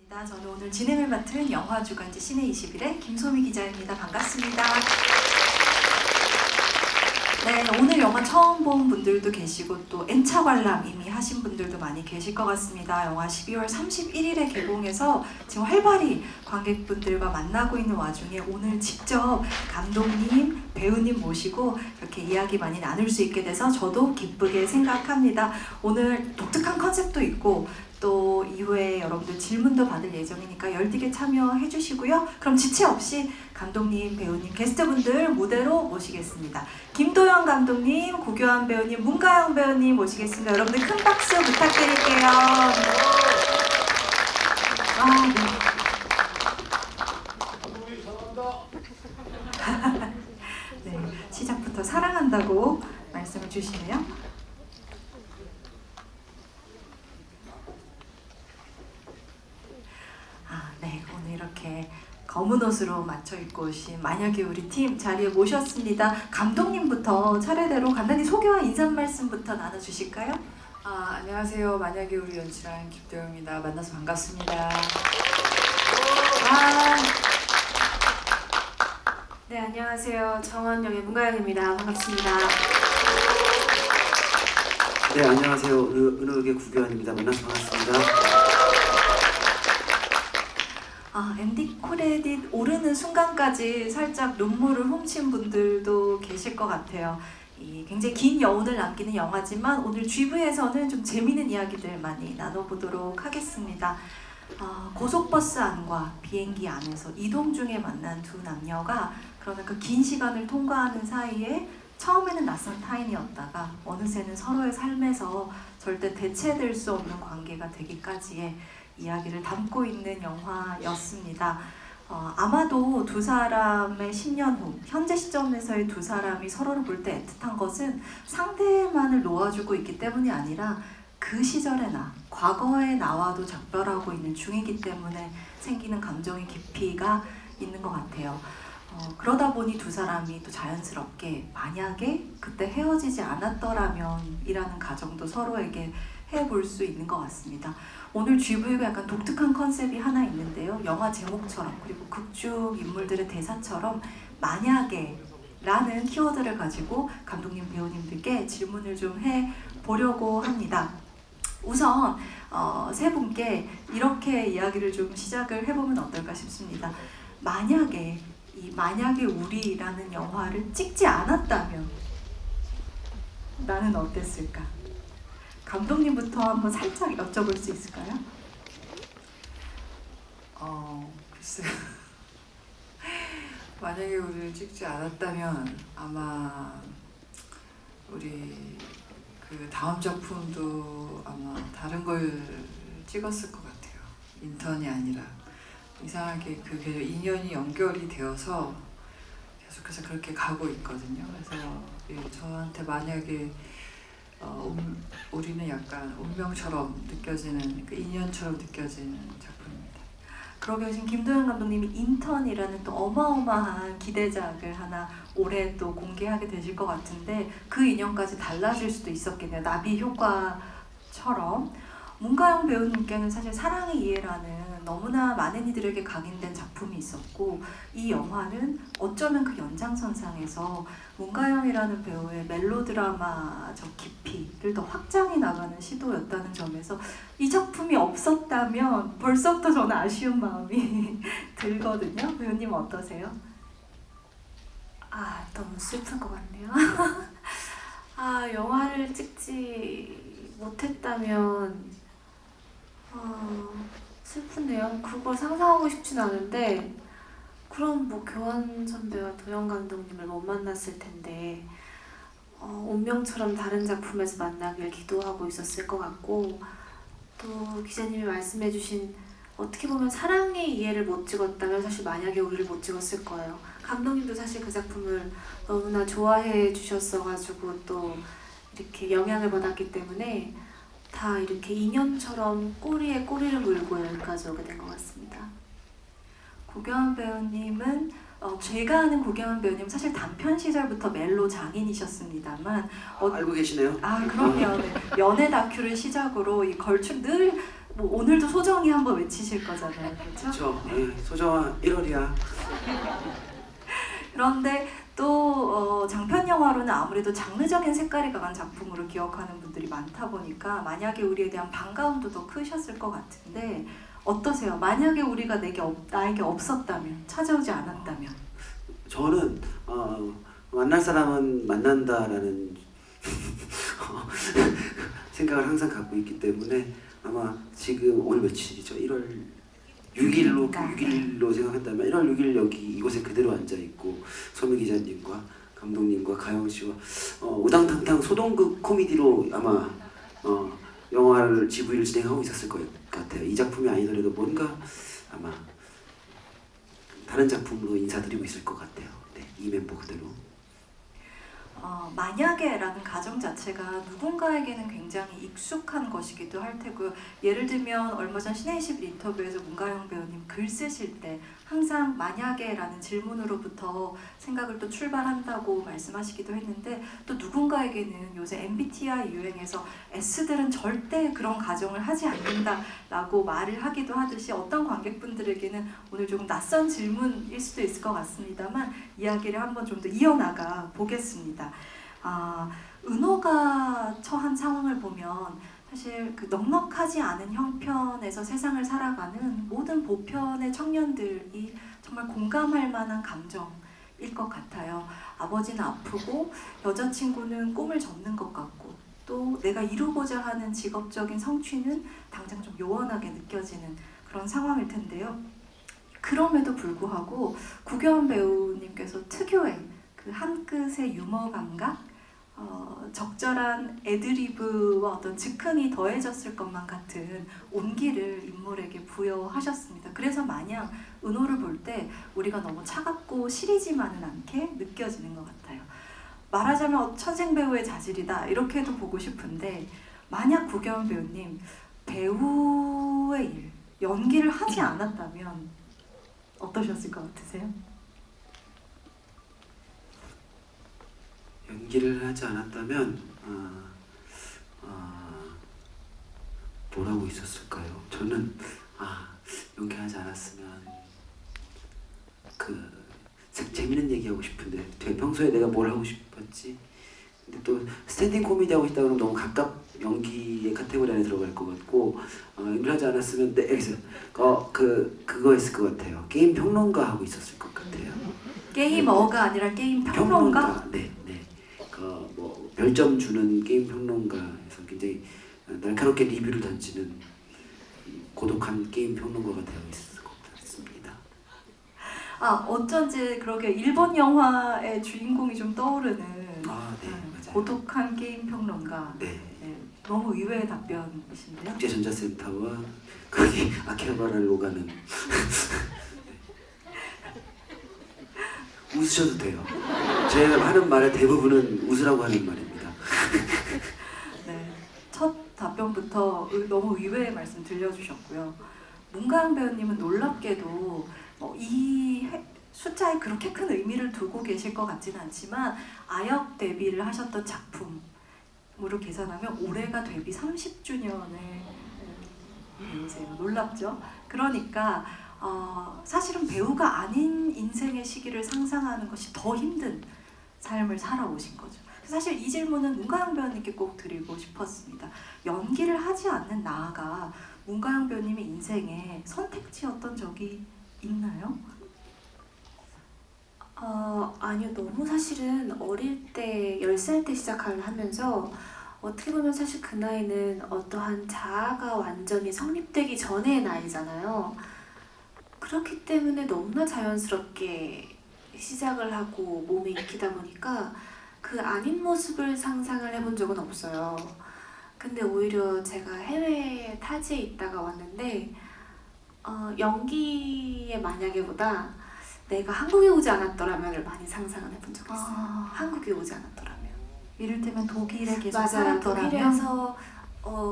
저는 오늘 진행을 맡은 영화주간지 시네21의 김소미 기자입니다. 반갑습니다. 네, 오늘 영화 처음 본 분들도 계시고 또 N차 관람 이미 하신 분들도 많이 계실 것 같습니다. 영화 12월 31일에 개봉해서 지금 활발히 관객분들과 만나고 있는 와중에 오늘 직접 감독님, 배우님 모시고 이렇게 이야기 많이 나눌 수 있게 돼서 저도 기쁘게 생각합니다. 오늘 독특한 컨셉도 있고 또 이후에 여러분들 질문도 받을 예정이니까 열띠게 참여해 주시고요. 그럼 지체 없이 감독님, 배우님, 게스트분들 무대로 모시겠습니다. 김도영 감독님, 고교환 배우님, 문가영 배우님 모시겠습니다. 여러분들 큰 박수 부탁드릴게요. 네. 네, 시작부터 사랑한다고 말씀을 주시네요. 네, 오늘 이렇게 검은 옷으로 맞춰 입고 오신 만약에 우리 팀 자리에 모셨습니다. 감독님부터 차례대로 간단히 소개와 인사 말씀부터 나눠주실까요? 안녕하세요. 만약에 우리 연출한 김도영입니다. 만나서 반갑습니다. 네, 안녕하세요. 정원영의 문가영입니다. 반갑습니다. 네, 안녕하세요. 은호역의 구교환입니다. 만나서 반갑습니다. 엔딩 크레딧 오르는 순간까지 살짝 눈물을 훔친 분들도 계실 것 같아요. 굉장히 긴 여운을 남기는 영화지만 오늘 GV에서는 좀 재미있는 이야기들 많이 나눠보도록 하겠습니다. 고속버스 안과 비행기 안에서 이동 중에 만난 두 남녀가 그러나 그 긴 시간을 통과하는 사이에 처음에는 낯선 타인이었다가 어느새는 서로의 삶에서 절대 대체될 수 없는 관계가 되기까지의 이야기를 담고 있는 영화였습니다. 아마도 두 사람의 10년 후, 현재 시점에서의 두 사람이 서로를 볼 때 애틋한 것은 상대만을 놓아주고 있기 때문이 아니라 그 시절의 나, 과거의 나와도 작별하고 있는 중이기 때문에 생기는 감정의 깊이가 있는 것 같아요. 그러다 보니 두 사람이 또 자연스럽게 만약에 그때 헤어지지 않았더라면 이라는 가정도 서로에게 해볼 수 있는 것 같습니다. 오늘 GV가 약간 독특한 컨셉이 하나 있는데요. 영화 제목처럼 그리고 극중 인물들의 대사처럼 만약에 라는 키워드를 가지고 감독님, 배우님들께 질문을 좀 해보려고 합니다. 우선 세 분께 이렇게 이야기를 좀 시작을 해보면 어떨까 싶습니다. 만약에 이 만약에 우리라는 영화를 찍지 않았다면 나는 어땠을까? 감독님부터 한번 살짝 여쭤볼 수 있을까요? 글쎄요. 만약에 우리를 찍지 않았다면 아마 우리 그 다음 작품도 아마 다른 걸 찍었을 것 같아요. 인턴이 아니라 이상하게 그게 인연이 연결이 되어서 계속해서 그렇게 가고 있거든요. 그래서 저한테 만약에 우리는 약간 운명처럼 느껴지는 그 인연처럼 느껴지는 작품입니다. 그러게 지금 김도영 감독님이 인턴이라는 또 어마어마한 기대작을 하나 올해 또 공개하게 되실 것 같은데 그 인연까지 달라질 수도 있었겠네요. 나비 효과처럼. 문가영 배우님께는 사실 사랑의 이해라는 너무나 많은 이들에게 각인된 작품이 있었고 이 영화는 어쩌면 그 연장선상에서 문가영이라는 배우의 멜로드라마적 깊이를 더 확장해 나가는 시도였다는 점에서 이 작품이 없었다면 벌써부터 저는 아쉬운 마음이 들거든요. 배우님 어떠세요? 너무 슬픈 것 같네요. 영화를 찍지 못했다면 슬프네요. 그걸 상상하고 싶진 않은데 그럼 뭐 교환 선배와 도영 감독님을 못 만났을 텐데 운명처럼 다른 작품에서 만나길 기도하고 있었을 것 같고 또 기자님이 말씀해주신 어떻게 보면 사랑의 이해를 못 찍었다면 사실 만약에 우리를 못 찍었을 거예요. 감독님도 사실 그 작품을 너무나 좋아해 주셨어가지고 또 이렇게 영향을 받았기 때문에 다 이렇게 인연처럼 꼬리에 꼬리를 물고 여기까지 오게 된 것 같습니다. 고교환 배우님은 제가 아는 고교환 배우님 사실 단편 시절부터 멜로 장인이셨습니다만 알고 계시네요. 그럼요. 네. 연애 다큐를 시작으로 이 걸출 늘 뭐 오늘도 소정이 한번 외치실 거잖아요, 그렇죠? 그렇죠. 네, 소정아 1월이야. 그런데 또 장편 영화로는 아무래도 장르적인 색깔이 강한 작품으로 기억하는 분들이 많다 보니까 만약에 우리에 대한 반가움도 더 크셨을 것 같은데 어떠세요? 만약에 우리가 나에게 없었다면, 찾아오지 않았다면? 저는 만날 사람은 만난다라는 생각을 항상 갖고 있기 때문에 아마 지금 오늘 며칠이죠? 1월 6일로 생각한다면 1월 6일 여기 이곳에 그대로 앉아 있고 소미 기자님과 감독님과 가영 씨와 우당탕탕 소동극 코미디로 아마 영화를 GV를 진행하고 있었을 것 같아요. 이 작품이 아니더라도 뭔가 아마 다른 작품으로 인사드리고 있을 것 같아요. 네, 이 멤버 그대로. 만약에라는 가정 자체가 누군가에게는 굉장히 익숙한 것이기도 할 테고요. 예를 들면 얼마 전 신의 21 인터뷰에서 문가영 배우님 글 쓰실 때 항상 만약에라는 질문으로부터 생각을 또 출발한다고 말씀하시기도 했는데 또 누군가에게는 요새 MBTI 유행에서 S들은 절대 그런 가정을 하지 않는다라고 말을 하기도 하듯이 어떤 관객분들에게는 오늘 조금 낯선 질문일 수도 있을 것 같습니다만 이야기를 한번 좀 더 이어나가 보겠습니다. 은호가 처한 상황을 보면 사실 그 넉넉하지 않은 형편에서 세상을 살아가는 모든 보편의 청년들이 정말 공감할 만한 감정일 것 같아요. 아버지는 아프고 여자친구는 꿈을 접는 것 같고 또 내가 이루고자 하는 직업적인 성취는 당장 좀 요원하게 느껴지는 그런 상황일 텐데요. 그럼에도 불구하고 구교환 배우님께서 특유의 그 한 끗의 유머 감각, 적절한 애드리브와 어떤 즉흥이 더해졌을 것만 같은 온기를 인물에게 부여하셨습니다. 그래서 마냥 은호를 볼 때 우리가 너무 차갑고 시리지만은 않게 느껴지는 것 같아요. 말하자면 천생 배우의 자질이다 이렇게도 보고 싶은데 만약 구교환 배우님 배우의 일, 연기를 하지 않았다면 어떠셨을 것 같으세요? 연기를 하지 않았다면 뭐라고 있었을까요? 저는 연기하지 않았으면 재밌는 얘기하고 싶은데 평소에 내가 뭘 하고 싶었지? 근데 또 스탠딩 코미디 하고 싶다 그러면 너무 연기의 카테고리 안에 들어갈 것 같고 연기를 하지 않았으면 그거 했을 것 같아요. 게임 평론가 하고 있었을 것 같아요. 게이머가 아니라 게임 평론가? 네. 뭐 별점 주는 게임 평론가에서 굉장히 날카롭게 리뷰를 던지는 고독한 게임 평론가가 되어 있을 것 같습니다. 어쩐지 그렇게 일본 영화의 주인공이 좀 떠오르는 네, 맞아요. 고독한 게임 평론가. 네. 너무 의외의 답변이신데요. 국제전자센터와 거기 아키하바라를 오가는 웃으셔도 돼요. 제가 하는 말의 대부분은 웃으라고 하는 말입니다. 네, 첫 답변부터 너무 의외의 말씀 들려주셨고요. 문가영 배우님은 놀랍게도 이 숫자에 그렇게 큰 의미를 두고 계실 것 같지는 않지만 아역 데뷔를 하셨던 작품으로 계산하면 올해가 데뷔 30주년을 배우세요. 놀랍죠? 그러니까 사실은 배우가 아닌 인생의 시기를 상상하는 것이 더 힘든 삶을 살아오신 거죠. 사실 이 질문은 문가영 배우님께 꼭 드리고 싶었습니다. 연기를 하지 않는 나아가 문가영 배우님의 인생에 선택지였던 적이 있나요? 아니요. 너무 사실은 어릴 때 10살 때 시작을 하면서 어떻게 보면 사실 그 나이는 어떠한 자아가 완전히 성립되기 전의 나이잖아요. 그렇기 때문에 너무나 자연스럽게 시작을 하고 몸에 익히다 보니까 그 아닌 모습을 상상을 해본 적은 없어요. 근데 오히려 제가 해외 타지에 있다가 왔는데 연기의 만약에보다 내가 한국에 오지 않았더라면을 많이 상상을 해본 적이 있어요. 한국에 오지 않았더라면. 이를테면 독일에 계속 맞아요. 살았더라면 독일에서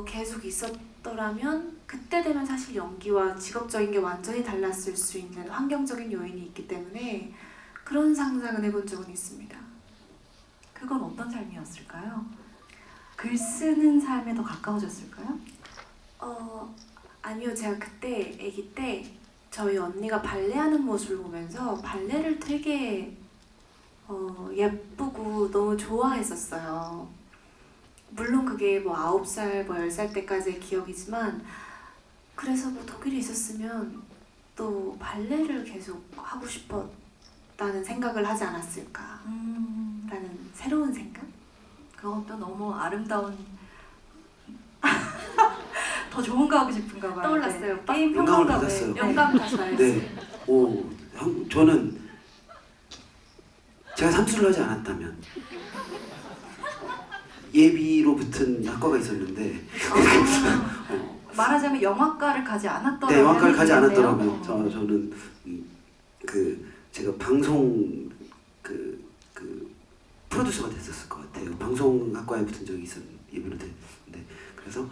계속 있었더라면 그때 되면 사실 연기와 직업적인 게 완전히 달랐을 수 있는 환경적인 요인이 있기 때문에 그런 상상을 해본 적은 있습니다. 그건 어떤 삶이었을까요? 글 쓰는 삶에 더 가까워졌을까요? 아니요, 제가 그때 아기 때 저희 언니가 발레하는 모습을 보면서 발레를 되게 예쁘고 너무 좋아했었어요. 물론 그게 뭐 9살, 뭐 10살 때까지의 기억이지만 그래서 뭐 독일에 있었으면 또 발레를 계속 하고 싶었다는 생각을 하지 않았을까 라는 새로운 생각? 그것도 너무 아름다운 더 좋은 거 하고 싶은가 봐요. 떠올랐어요. 네. 게임 영감을 평론가 받았어요. 네. 영감 가져와야지. 네. 저는 제가 삼수를 하지 않았다면 예비로 붙은 학과가 있었는데 말하자면 영화과를 가지 않았더라면 네, 영화과를 가지 되겠네요. 않았더라면 저는 제가 방송 프로듀서가 됐었을 것 같아요. 방송학과에 붙은 적이 예비로 됐는데 그래서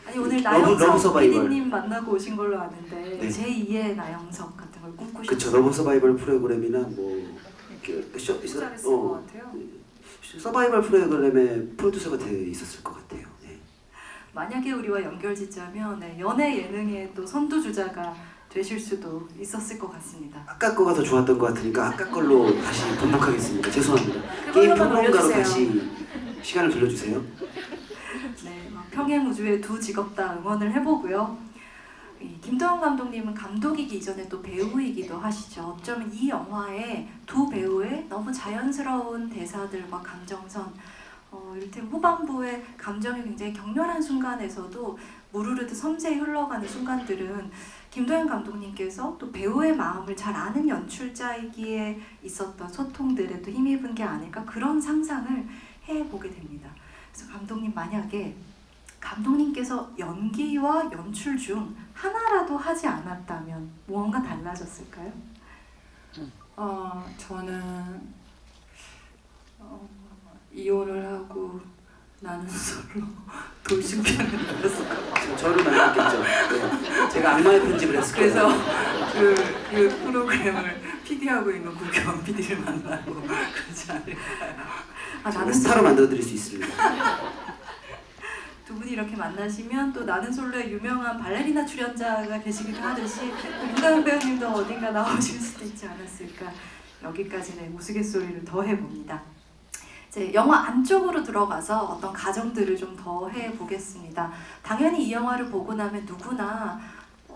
아니 오늘 러브 나영석 서바이벌. PD님 만나고 오신 걸로 아는데 네. 제2의 나영석 같은 걸 꿈꾸셨어요. 그쵸, 러브 서바이벌 프로그램이나 뭐 잘했을 것 같아요. 서바이벌 프로그램의 프로듀서가 돼 있었을 것 같아요. 네. 만약에 우리와 연결짓자면 네, 연애 예능의 또 선두주자가 되실 수도 있었을 것 같습니다. 아까 거가 더 좋았던 것 같으니까 아까 걸로 다시 번복하겠습니다. 죄송합니다. 게임 그걸로만 평론가로 올려주세요. 다시 시간을 돌려주세요. 네, 평행우주의 두 직업 다 응원을 해보고요. 이 김도영 감독님은 감독이기 이전에 또 배우이기도 하시죠. 어쩌면 이 영화의 두 배우의 너무 자연스러운 대사들과 감정선, 이를테면 후반부의 감정이 굉장히 격렬한 순간에서도 무르르듯 섬세히 흘러가는 순간들은 김도영 감독님께서 또 배우의 마음을 잘 아는 연출자이기에 있었던 소통들에 또 힘입은 게 아닐까 그런 상상을 해보게 됩니다. 그래서 감독님 만약에 감독님께서 연기와 연출 중 하나라도 하지 않았다면 무언가 달라졌을까요? 저는 이혼을 하고 나는 솔로 돌싱편을 만났을 것 같아요. 저를 만났겠죠. 네. 제가 악마의 편집을 했을 그래서 거예요. 그 프로그램을 PD하고 있는 구경 PD를 만나고 그러지 않을까요? 제가 스타로 만들어드릴 수 있습니다. 두 분이 이렇게 만나시면 또 나는 솔로의 유명한 발레리나 출연자가 되시기도 하듯이 윤가은 배우님도 어딘가 나오실 수도 있지 않았을까. 여기까지는 우스갯소리를 더 해봅니다. 이제 영화 안쪽으로 들어가서 어떤 가정들을 좀 더 해보겠습니다. 당연히 이 영화를 보고 나면 누구나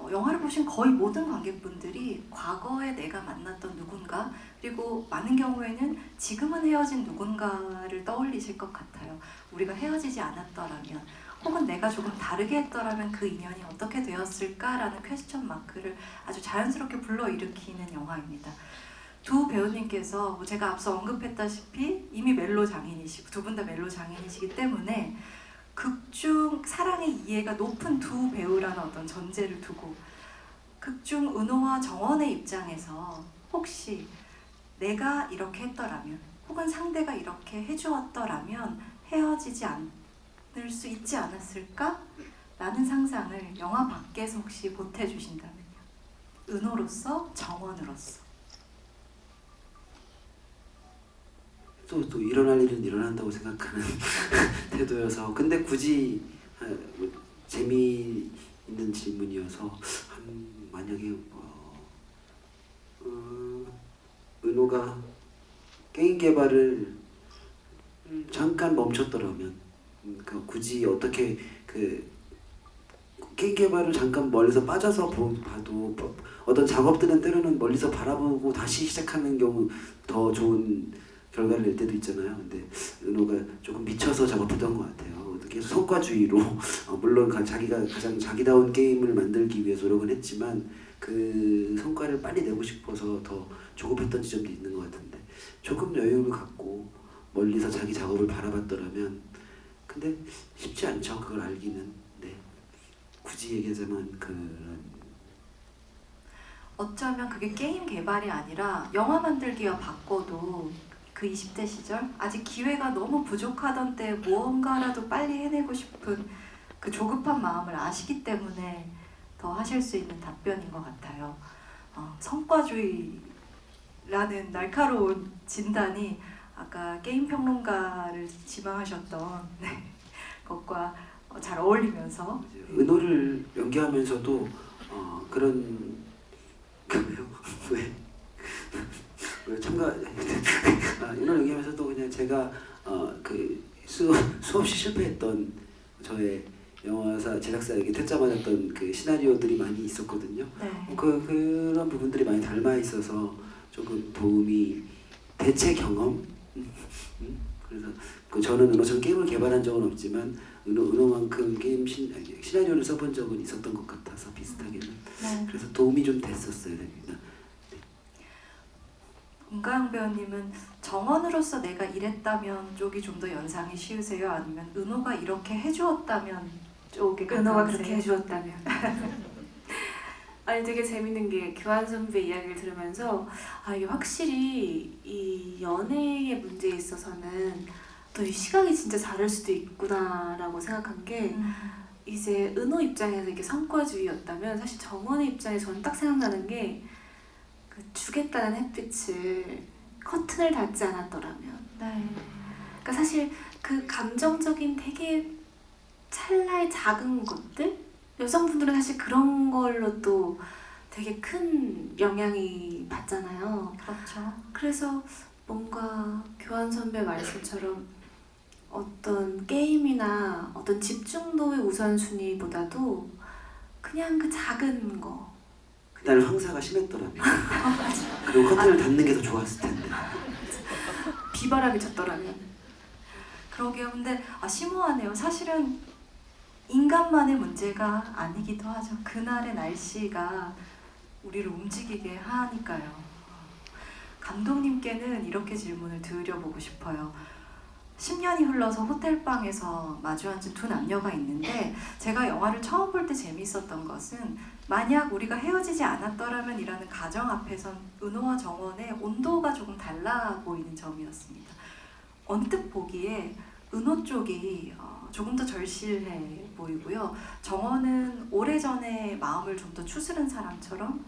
영화를 보신 거의 모든 관객분들이 과거에 내가 만났던 누군가 그리고 많은 경우에는 지금은 헤어진 누군가를 떠올리실 것 같아요. 우리가 헤어지지 않았더라면 혹은 내가 조금 다르게 했더라면 그 인연이 어떻게 되었을까라는 퀘스천 마크를 아주 자연스럽게 불러일으키는 영화입니다. 두 배우님께서 제가 앞서 언급했다시피 이미 멜로 장인이시고 두 분 다 멜로 장인이시기 때문에 극중 사랑의 이해가 높은 두 배우라는 어떤 전제를 두고 극중 은호와 정원의 입장에서 혹시 내가 이렇게 했더라면 혹은 상대가 이렇게 해주었더라면 헤어지지 않을 수 있지 않았을까? 라는 상상을 영화 밖에서 혹시 보태주신다면요. 은호로서 정원으로서 또 일어날 일은 일어난다고 생각하는 태도여서 근데 굳이 뭐 재미있는 질문이어서 만약에 은호가 게임 개발을 잠깐 멈췄더라면 굳이 어떻게 게임 개발을 잠깐 멀리서 빠져서 봐도 어떤 작업들은 때로는 멀리서 바라보고 다시 시작하는 경우 더 좋은 결과를 낼 때도 있잖아요. 근데 은호가 조금 미쳐서 작업했던 것 같아요. 계속 성과주의로 물론 자기가 가장 자기다운 게임을 만들기 위해 노력은 했지만 그 성과를 빨리 내고 싶어서 더 조급했던 지점도 있는 것 같은데 조금 여유를 갖고 멀리서 자기 작업을 바라봤더라면 근데 쉽지 않죠. 그걸 알기는. 네. 굳이 얘기하자면 그런 어쩌면 그게 게임 개발이 아니라 영화 만들기와 바꿔도 그 20대 시절 아직 기회가 너무 부족하던 때 무언가라도 빨리 해내고 싶은 그 조급한 마음을 아시기 때문에 더 하실 수 있는 답변인 것 같아요. 성과주의라는 날카로운 진단이 아까 게임 평론가를 지망하셨던 것과 잘 어울리면서. 은호를 연기하면서도 그런 왜 참가 은호 연기하면서도 그냥 제가 그 수없이 실패했던 저의 영화사 제작사에게 퇴짜 맞았던 그 시나리오들이 많이 있었거든요. 네. 그런 부분들이 많이 닮아 있어서 조금 도움이 대체 경험. 그래서 저는 은호처럼 게임을 개발한 적은 없지만 은호만큼 게임 시나리오를 써본 적은 있었던 것 같아서 비슷하게는. 네. 그래서 도움이 좀 됐었어요. 문가영 배우님은 정원으로서 내가 이랬다면 쪽이 좀 더 연상이 쉬우세요? 아니면 은호가 이렇게 해주었다면 쪽에 은호가 가까우세요? 그렇게 해주었다면. 아니 되게 재밌는 게 교환 선배 이야기를 들으면서 이게 확실히 이 연애의 문제에 있어서는 또 이 시각이 진짜 다를 수도 있구나라고 생각한 게 이제 은호 입장에서 이게 성과주의였다면 사실 정원의 입장에 저는 딱 생각나는 게 그 주겠다는 햇빛을 커튼을 닫지 않았더라면 네. 그러니까 사실 그 감정적인 되게 찰나의 작은 것들 여성분들은 사실 그런 걸로 또 되게 큰 영향이 받잖아요. 그렇죠. 그래서 뭔가 교환 선배 말씀처럼 어떤 게임이나 어떤 집중도의 우선순위보다도 그냥 그 작은 거 그날 황사가 심했더라고요. 그리고 커튼을 닫는 게 더 좋았을 텐데. 비바람이 쳤더라면 그러게요. 근데 심오하네요. 사실은 인간만의 문제가 아니기도 하죠. 그날의 날씨가 우리를 움직이게 하니까요. 감독님께는 이렇게 질문을 드려보고 싶어요. 10년이 흘러서 호텔방에서 마주 앉은 두 남녀가 있는데 제가 영화를 처음 볼 때 재미있었던 것은 만약 우리가 헤어지지 않았더라면 이라는 가정 앞에선 은호와 정원의 온도가 조금 달라 보이는 점이었습니다. 언뜻 보기에 은호 쪽이 조금 더 절실해 보이고요. 정원은 오래전에 마음을 좀 더 추스른 사람처럼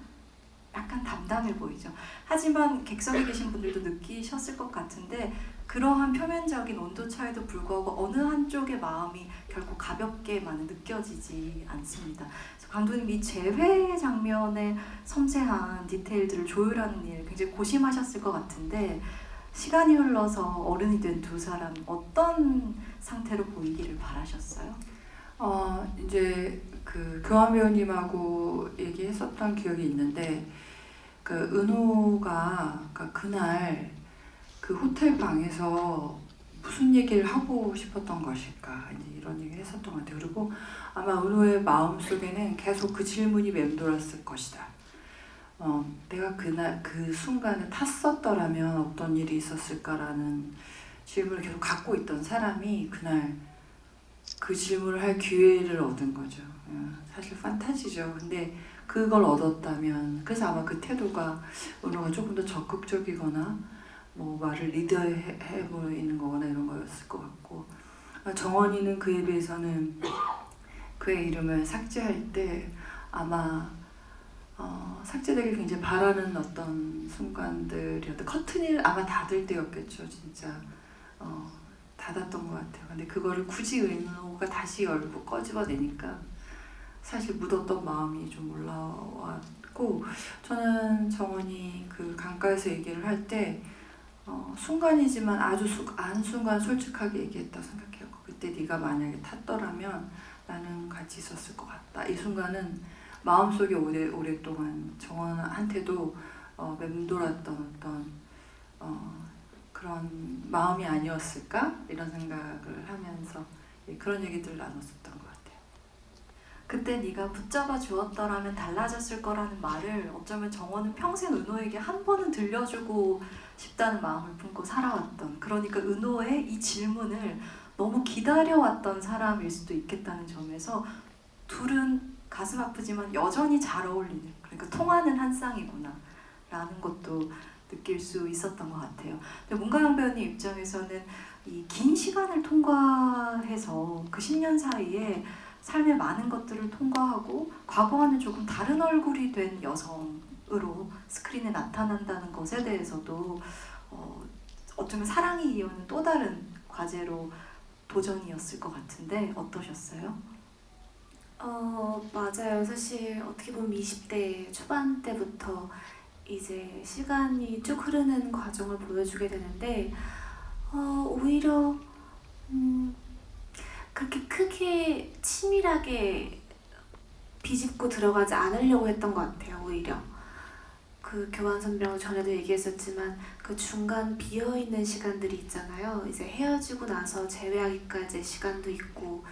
약간 담담해 보이죠. 하지만 객석에 계신 분들도 느끼셨을 것 같은데 그러한 표면적인 온도 차이도 불구하고 어느 한쪽의 마음이 결코 가볍게만 느껴지지 않습니다. 그래서 감독님 이 재회 장면의 섬세한 디테일들을 조율하는 일 굉장히 고심하셨을 것 같은데 시간이 흘러서 어른이 된 두 사람 어떤 상태로 보이기를 바라셨어요? 이제 그 교환 배우님하고 얘기했었던 기억이 있는데 그 은호가 그날 그 호텔 방에서 무슨 얘기를 하고 싶었던 것일까 이제 이런 얘기를 했었던 것 같아요. 그리고 아마 은호의 마음 속에는 계속 그 질문이 맴돌았을 것이다. 내가 그날 그 순간에 탔었더라면 어떤 일이 있었을까라는 질문을 계속 갖고 있던 사람이 그날 그 질문을 할 기회를 얻은 거죠. 사실 판타지죠. 근데 그걸 얻었다면 그래서 아마 그 태도가 은호가 조금 더 적극적이거나 뭐 말을 리드해 보이는 거거나 이런 거였을 것 같고 정원이는 그에 비해서는 그의 이름을 삭제할 때 아마 삭제되길 굉장히 바라는 어떤 순간들이었던 커튼을 아마 닫을 때였겠죠. 진짜 닫았던 것 같아요. 근데 그거를 굳이 은호가 다시 열고 꺼집어내니까 사실 묻었던 마음이 좀 올라왔고 저는 정원이 그 강가에서 얘기를 할 때 순간이지만 아주 한순간 솔직하게 얘기했다고 생각해요. 그때 네가 만약에 탔더라면 나는 같이 있었을 것 같다. 이 순간은 마음속에 오랫동안 정원한테도 맴돌았던 어떤 그런 마음이 아니었을까? 이런 생각을 하면서 그런 얘기들을 나눴었던 것 같아요. 그때 네가 붙잡아 주었더라면 달라졌을 거라는 말을 어쩌면 정원은 평생 은호에게 한 번은 들려주고 싶다는 마음을 품고 살아왔던, 그러니까 은호의 이 질문을 너무 기다려왔던 사람일 수도 있겠다는 점에서 둘은 가슴 아프지만 여전히 잘 어울리는, 그러니까 통하는 한 쌍이구나 라는 것도 느낄 수 있었던 것 같아요. 근데 문가영 배우님 입장에서는 이 긴 시간을 통과해서 그 10년 사이에 삶의 많은 것들을 통과하고 과거와는 조금 다른 얼굴이 된 여성으로 스크린에 나타난다는 것에 대해서도 어쩌면 사랑이 이어는 또 다른 과제로 도전이었을 것 같은데 어떠셨어요? 맞아요. 사실 어떻게 보면 20대 초반 때부터 이제 시간이 쭉 흐르는 과정을 보여주게 되는데 오히려 그렇게 크게 치밀하게 비집고 들어가지 않으려고 했던 것 같아요. 오히려 그 교환 선배랑 전에도 얘기했었지만 그 중간 비어있는 시간들이 있잖아요. 이제 헤어지고 나서 재회하기까지의 시간도 있고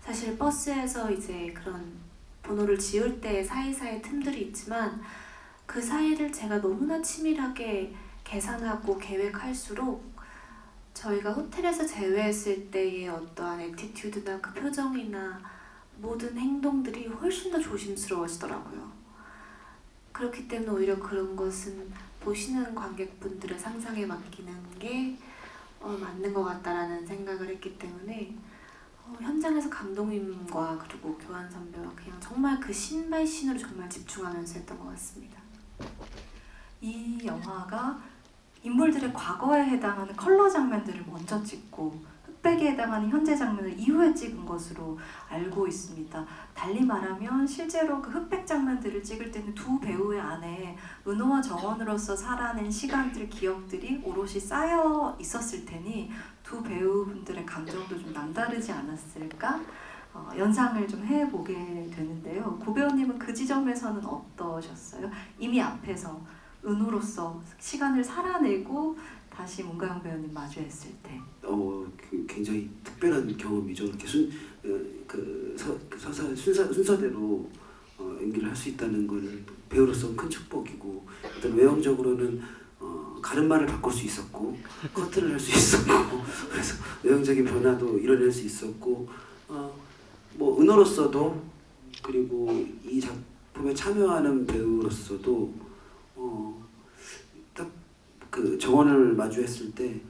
사실 버스에서 이제 그런 번호를 지울 때 사이사이 틈들이 있지만 그 사이를 제가 너무나 치밀하게 계산하고 계획할수록 저희가 호텔에서 재회했을 때의 어떠한 애티튜드나 그 표정이나 모든 행동들이 훨씬 더 조심스러워지더라고요. 그렇기 때문에 오히려 그런 것은 보시는 관객분들의 상상에 맡기는 게 맞는 것 같다라는 생각을 했기 때문에 현장에서 감독님과 그리고 교환 선배와 그냥 정말 그 신발신으로 정말 집중하면서 했던 것 같습니다. 이 영화가 인물들의 과거에 해당하는 컬러 장면들을 먼저 찍고 흑백에 해당하는 현재 장면을 이후에 찍은 것으로 알고 있습니다. 달리 말하면 실제로 그 흑백 장면들을 찍을 때는 두 배우의 안에 은호와 정원으로서 살아낸 시간들, 기억들이 오롯이 쌓여 있었을 테니 두 배우분들의 감정도 좀 남다르지 않았을까? 연상을 좀 해보게 되는데요. 고 배우님은 그 지점에서는 어떠셨어요? 이미 앞에서 은호로서 시간을 살아내고 다시 문가영 배우님 마주했을 때. 그 굉장히 특별한 경험이죠. 이렇게 순서대로 연기를 할 수 있다는 거는 배우로서는 큰 축복이고, 일단 외형적으로는 가르마를 바꿀 수 있었고, 커트를 할 수 있었고, 그래서 외형적인 변화도 이뤄낼 수 있었고, 뭐 은호로서도, 그리고 이 작품에 참여하는 배우로서도 딱 그 정원을 마주했을 때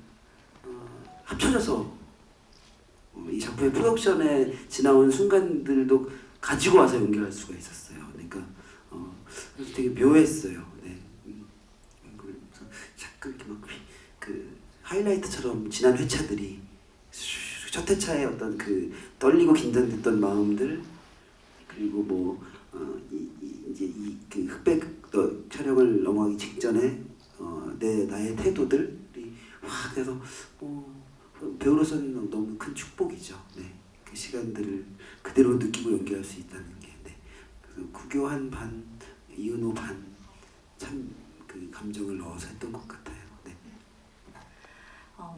합쳐져서 이 작품의 프로덕션에 지나온 순간들도 가지고 와서 연기할 수가 있었어요. 그러니까 그래서 되게 묘했어요. 네. 그래서 자꾸 이렇게 막 그 하이라이트처럼 지난 회차들이 첫 회차의 어떤 그 떨리고 긴장됐던 마음들, 그리고 뭐 이제 이 그 흑백 촬영을 넘어가기 직전에 나의 태도들이 확 해서 배우로서는 너무 큰 축복이죠. 네. 그 시간들을 그대로 느끼고 연기할 수 있다는 게. 네. 그래서 구교한 반, 이은호 반, 참 그 감정을 넣어서 했던 것 같아요. 네.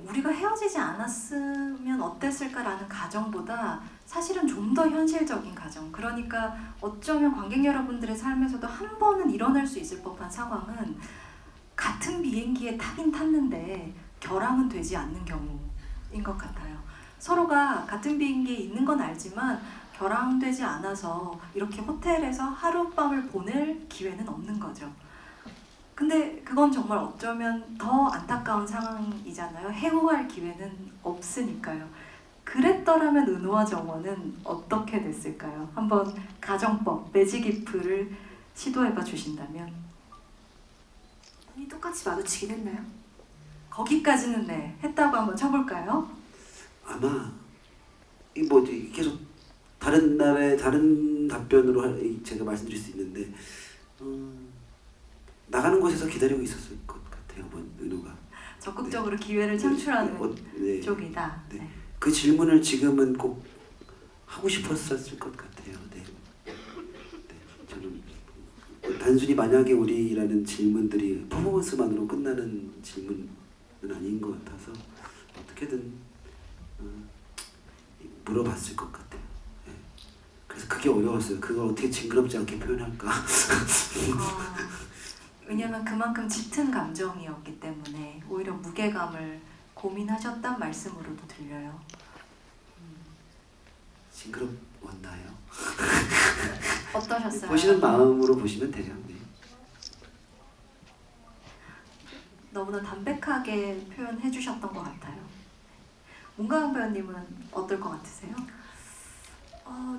우리가 헤어지지 않았으면 어땠을까라는 가정보다 사실은 좀 더 현실적인 가정, 그러니까 어쩌면 관객 여러분들의 삶에서도 한 번은 일어날 수 있을 법한 상황은 같은 비행기에 타긴 탔는데 결항은 되지 않는 경우인 것 같아요. 서로가 같은 비행기에 있는 건 알지만 결항되지 않아서 이렇게 호텔에서 하룻밤을 보낼 기회는 없는 거죠. 근데 그건 정말 어쩌면 더 안타까운 상황이잖아요. 해고할 기회는 없으니까요. 그랬더라면 은호와 정원은 어떻게 됐을까요? 한번 가정법, 매직이프를 시도해봐 주신다면. 눈이 똑같이 마주치긴 했나요? 거기까지는 네, 했다고 한번 쳐볼까요? 아마 뭐 계속 다른 날에 다른 답변으로 제가 말씀드릴 수 있는데 나가는 곳에서 기다리고 있었을 것 같아요. 뭐 은호가 적극적으로 기회를 창출하는 네. 쪽이다. 네. 네. 그 질문을 지금은 꼭 하고 싶었을 것 같아요. 네. 네. 저는 단순히 만약에 우리라는 질문들이 퍼포먼스만으로 끝나는 질문은 아닌 것 같아서 어떻게든 물어봤을 것 같아요. 네. 그래서 그게 어려웠어요. 그걸 어떻게 징그럽지 않게 표현할까. 왜냐면 그만큼 짙은 감정이었기 때문에 오히려 무게감을 고민하셨단 말씀으로도 들려요. 징그럽웠나요? 어떠셨어요? 보시는 마음으로 보시면 돼요. 네. 너무나 담백하게 표현해 주셨던 것 같아요. 문가영 배우님은 어떨 것 같으세요?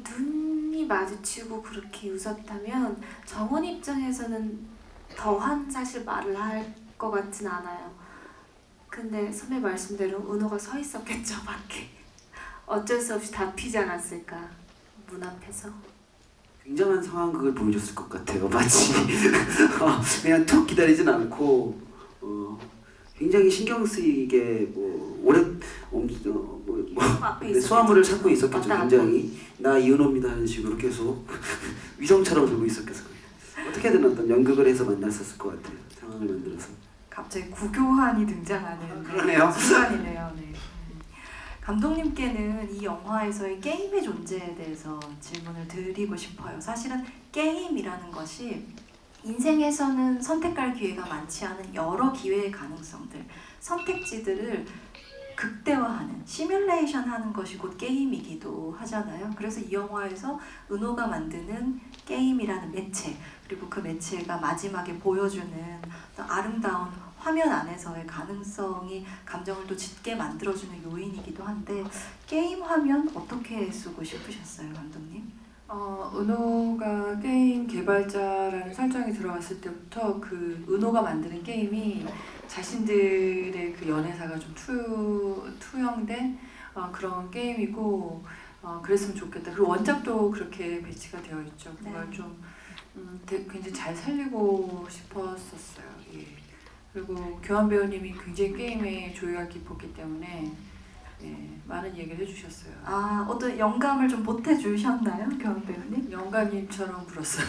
눈이 마주치고 그렇게 웃었다면 정원 입장에서는 더한 사실 말을 할 것 같진 않아요. 근데 선배 말씀대로 은호가 서 있었겠죠, 밖에. 어쩔 수 없이 다 피지 않았을까 문 앞에서. 굉장한 상황극을 보여줬을 것 같아요. 마치 그냥 툭 기다리진 않고 굉장히 신경 쓰이게 뭐 오래 앞에 네, 소화물을 있었겠죠. 찾고 있었겠죠. 왔다 굉장히 나 이은호입니다 하는 식으로 계속 위성처럼 들고 있었겠어요. 어떻게든 어떤 연극을 해서 만났었을 것 같아요. 상황을 만들어서. 갑자기 구교환이 등장하는 그러네요. 순간이네요. 네. 감독님께는 이 영화에서의 게임의 존재에 대해서 질문을 드리고 싶어요. 사실은 게임이라는 것이 인생에서는 선택할 기회가 많지 않은 여러 기회의 가능성들, 선택지들을 극대화하는, 시뮬레이션 하는 것이 곧 게임이기도 하잖아요. 그래서 이 영화에서 은호가 만드는 게임이라는 매체, 그리고 그 매체가 마지막에 보여주는 어떤 아름다운 화면 안에서의 가능성이 감정을 또 짙게 만들어주는 요인이기도 한데, 게임 화면 어떻게 쓰고 싶으셨어요, 감독님? 은호가 게임 개발자라는 설정이 들어갔을 때부터 그 은호가 만드는 게임이 자신들의 그 연애사가 좀 투영된 그런 게임이고 그랬으면 좋겠다. 그리고 원작도 그렇게 배치가 되어 있죠. 그걸 좀 굉장히 잘 살리고 싶었었어요. 예. 그리고 교환 배우님이 굉장히 게임에 조예가 깊었기 때문에 예, 많은 얘기를 해주셨어요. 어떤 영감을 좀 보태주셨나요, 교환 배우님? 영가님처럼 불었어요.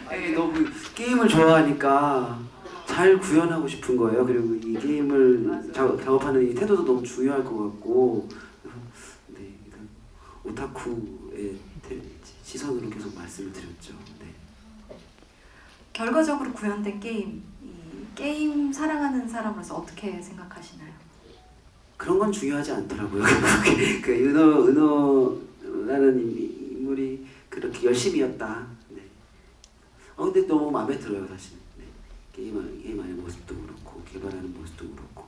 아니, 너무 게임을 좋아하니까 잘 구현하고 싶은 거예요. 그리고 이 게임을 작업하는 이 태도도 너무 중요할 것 같고, 네, 오타쿠의 시선으로 계속 말씀을 드렸죠. 네. 결과적으로 구현된 게임, 이 게임 사랑하는 사람으로서 어떻게 생각하시나요? 그런 건 중요하지 않더라고요. 그 은호라는 인물이 그렇게 열심이었다. 네. 근데 너무 마음에 들어요, 사실. 네. 게임하는 모습도 그렇고 개발하는 모습도 그렇고.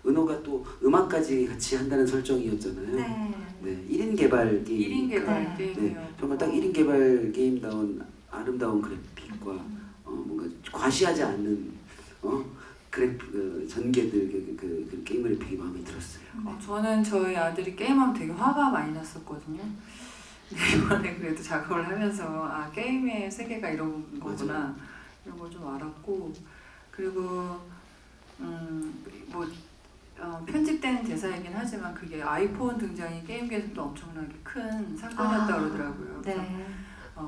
은호가 또 음악까지 같이 한다는 설정이었잖아요. 네. 네, 1인 개발 게임. 1인 개발 네. 게임이요. 네, 정말 딱 1인 개발 게임다운 아름다운 그래픽과 뭔가 과시하지 않는 전개들 그 게임 그래픽이 마음에 들었어요. 저는 저희 아들이 게임하면 되게 화가 많이 났었거든요. 근데 이번에 그래도 작업을 하면서 게임의 세계가 이런 거구나 이런 걸 좀 알았고, 그리고 편집된 대사이긴 하지만 그게 아이폰 등장이 게임계에서도 엄청나게 큰 사건이었다고 그러더라고요. 그래서 네.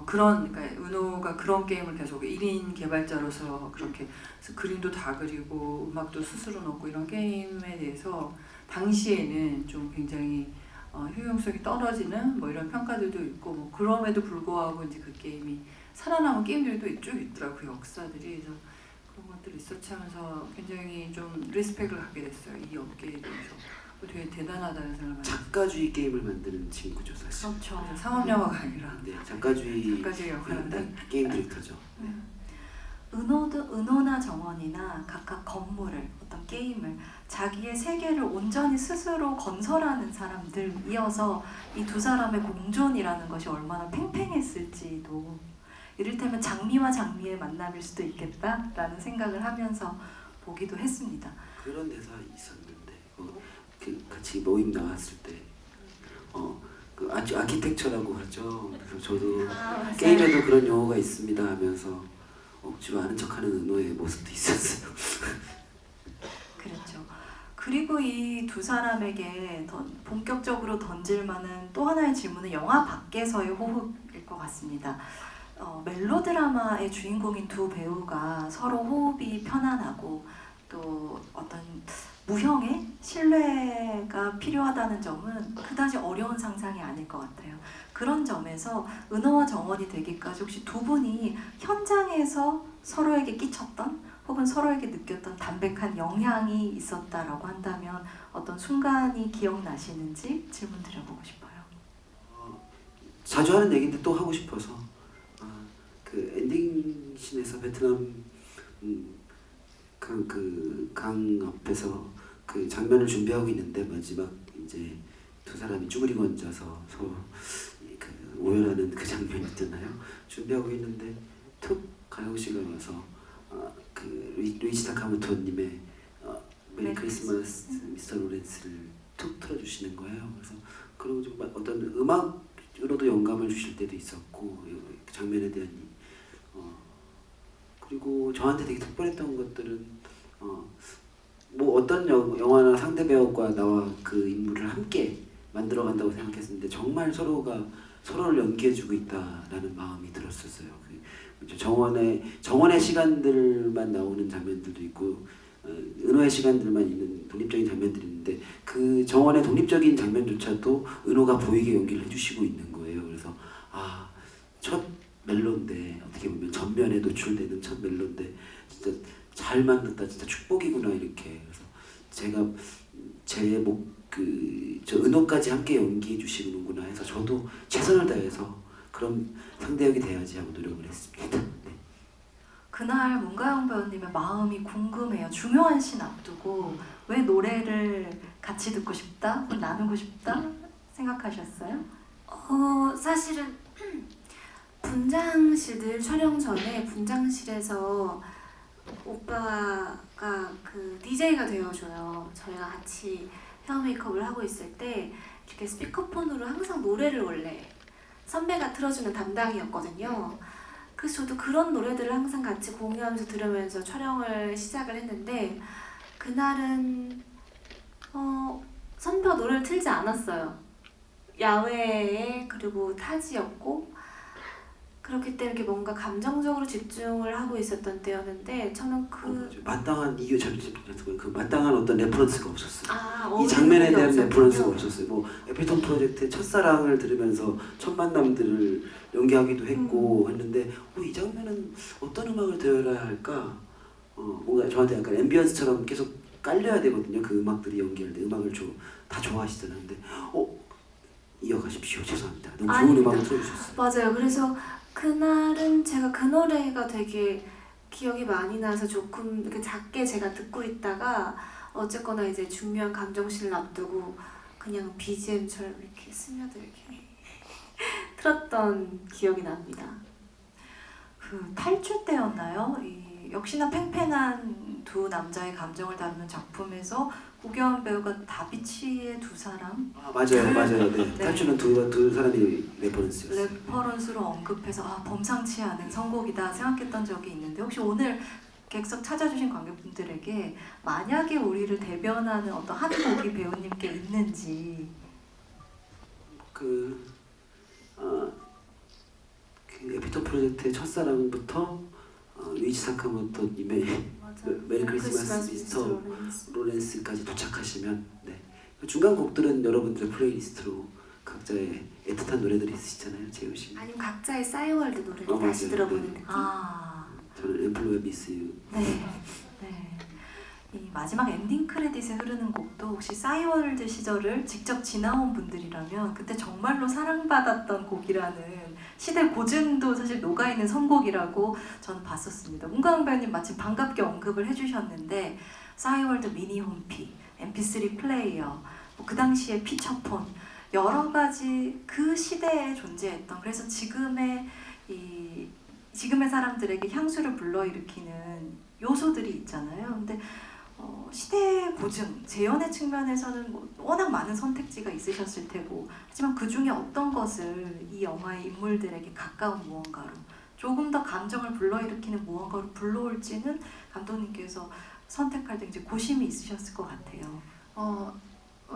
그러니까 은호가 그런 게임을 계속 1인 개발자로서 그렇게 그림도 다 그리고 음악도 스스로 넣고 이런 게임에 대해서 당시에는 좀 굉장히 효용성이 떨어지는 뭐 이런 평가들도 있고, 뭐 그럼에도 불구하고 이제 그 게임이 살아남은 게임들도 쭉 있더라고요, 그 역사들이. 그래서 그런 것들이 있었지 하면서 굉장히 좀 리스펙을 하게 됐어요, 이 업계에 대해서. 되게 대단하다는 생각을 많이 했어요. 작가주의 게임을 만드는 친구죠, 사실. 그렇죠. 상업영화가 아니라 네, 작가주의 역할인데 게임 디렉터죠. 은호나 정원이나 각각 건물을, 어떤 게임을, 자기의 세계를 온전히 스스로 건설하는 사람들이어서 이 두 사람의 공존이라는 것이 얼마나 팽팽했을지도, 이를테면 장미와 장미의 만남일 수도 있겠다라는 생각을 하면서 보기도 했습니다. 그런 대사 있었는데 같이 모임 나왔을 때 그 아키텍처라고 하죠. 그래서 저도 게임에도 그런 용어가 있습니다 하면서 억지로 아는 척하는 은호의 모습도 있었어요. 그렇죠. 그리고 이 두 사람에게 본격적으로 던질 만한 또 하나의 질문은 영화 밖에서의 호흡일 것 같습니다. 멜로드라마의 주인공인 두 배우가 서로 호흡이 편안하고 또 어떤 무형의 신뢰가 필요하다는 점은 그다지 어려운 상상이 아닐 것 같아요. 그런 점에서 은호와 정원이 되기까지 혹시 두 분이 현장에서 서로에게 끼쳤던 혹은 서로에게 느꼈던 담백한 영향이 있었다라고 한다면 어떤 순간이 기억나시는지 질문 드려보고 싶어요. 자주 하는 얘기인데 또 하고 싶어서 그 엔딩 씬에서 베트남 강 앞에서 그 장면을 준비하고 있는데 마지막 이제 두 사람이 쭈그리고 앉아서 서로 그 오열하는 그 장면 있잖아요. 준비하고 있는데 툭 가영 씨가 와서 그 루이지 타카모토님의 메리 크리스마스 미스터 로렌스를 툭 틀어주시는 거예요. 그래서 그리고 좀 어떤 음악으로도 영감을 주실 때도 있었고 그 장면에 대한 그리고 저한테 되게 특별했던 것들은 뭐 어떤 영화나 상대 배우과 나와 그 인물을 함께 만들어간다고 생각했는데 정말 서로가 서로를 연기해주고 있다라는 마음이 들었었어요. 정원의 시간들만 나오는 장면들도 있고 은호의 시간들만 있는 독립적인 장면들이 있는데 그 정원의 독립적인 장면조차도 은호가 보이게 연기를 해주시고 있는 거예요. 그래서 첫 멜로인데 어떻게 보면 전면에 노출되는 첫 멜로인데 진짜 잘 만났다, 진짜 축복이구나 이렇게. 그래서 제가 저 은호까지 함께 연기해 주시는구나 해서 저도 최선을 다해서 그런 상대역이 돼야지 하고 노력을 했습니다. 네. 그날 문가영 배우님의 마음이 궁금해요. 중요한 씬 앞두고 왜 노래를 같이 듣고 싶다, 나누고 싶다 생각하셨어요? 사실은 분장실 늘 촬영 전에 분장실에서 오빠가 그 DJ가 되어줘요. 저희가 같이 헤어 메이크업을 하고 있을 때 이렇게 스피커폰으로 항상 노래를 원래 선배가 틀어주는 담당이었거든요. 그래서 저도 그런 노래들을 항상 같이 공유하면서 들으면서 촬영을 시작을 했는데 그날은 선배가 노래를 틀지 않았어요. 야외에 그리고 타지였고 그렇기 때문에 이렇게 뭔가 감정적으로 집중을 하고 있었던 때였는데 저는 마땅한 이유 그 마땅한 어떤 레퍼런스가 없었어요. 이 이 장면에 대한 레퍼런스가 없었어요. 뭐 에펠탑 프로젝트의 첫사랑을 들으면서 첫 만남들을 연기하기도 했고 했는데 이 장면은 어떤 음악을 들어야 할까? 뭔가 저한테 약간 앰비언스처럼 계속 깔려야 되거든요. 그 음악들이 연기할 때 음악을 다 좋아하시잖아요. 근데 이어가십시오. 죄송합니다. 너무 좋은 아닙니다. 음악을 틀어주셨어요. 맞아요. 그래서 그날은 제가 그 노래가 되게 기억이 많이 나서 조금 이렇게 작게 제가 듣고 있다가 어쨌거나 이제 중요한 감정신을 앞두고 그냥 BGM처럼 이렇게 스며들게 틀었던 기억이 납니다. 그 탈출 때였나요? 역시나 팽팽한 두 남자의 감정을 다루는 작품에서 구교환 배우가 다비치의 두 사람 맞아요. 네. 네. 탈출은 두 사람이 레퍼런스였어요. 레퍼런스로 언급해서 범상치 않은 선곡이다 생각했던 적이 있는데 혹시 오늘 객석 찾아주신 관객분들에게 만약에 우리를 대변하는 어떤 한 곡이 배우님께 있는지 그 에피톤 프로젝트의 첫사랑부터 유이치 사카모토님의 메리 크리스마스 미스터 로렌스까지 도착하시면 그 중간 곡들은 여러분들의 플레이리스트로 각자의 애틋한 노래들이 있으시잖아요. 재우씨. 아니면 각자의 싸이월드 노래를 다시 맞아요. 들어보는 네. 느낌? 저는 앰플로의 미스 유. 네. 이 마지막 엔딩 크레딧에 흐르는 곡도 혹시 싸이월드 시절을 직접 지나온 분들이라면 그때 정말로 사랑받았던 곡이라는 시대 고증도 사실 녹아있는 선곡이라고 저는 봤었습니다. 문가영 배우님 마침 반갑게 언급을 해주셨는데 싸이월드 미니 홈피, MP3 플레이어, 그 당시에 피처폰 여러 가지 그 시대에 존재했던 그래서 지금의 사람들에게 향수를 불러일으키는 요소들이 있잖아요. 근데 시대 고증, 재연의 측면에서는 워낙 많은 선택지가 있으셨을 테고 하지만 그 중에 어떤 것을 이 영화의 인물들에게 가까운 무언가로 조금 더 감정을 불러일으키는 무언가로 불러올지는 감독님께서 선택할 때 이제 고심이 있으셨을 것 같아요.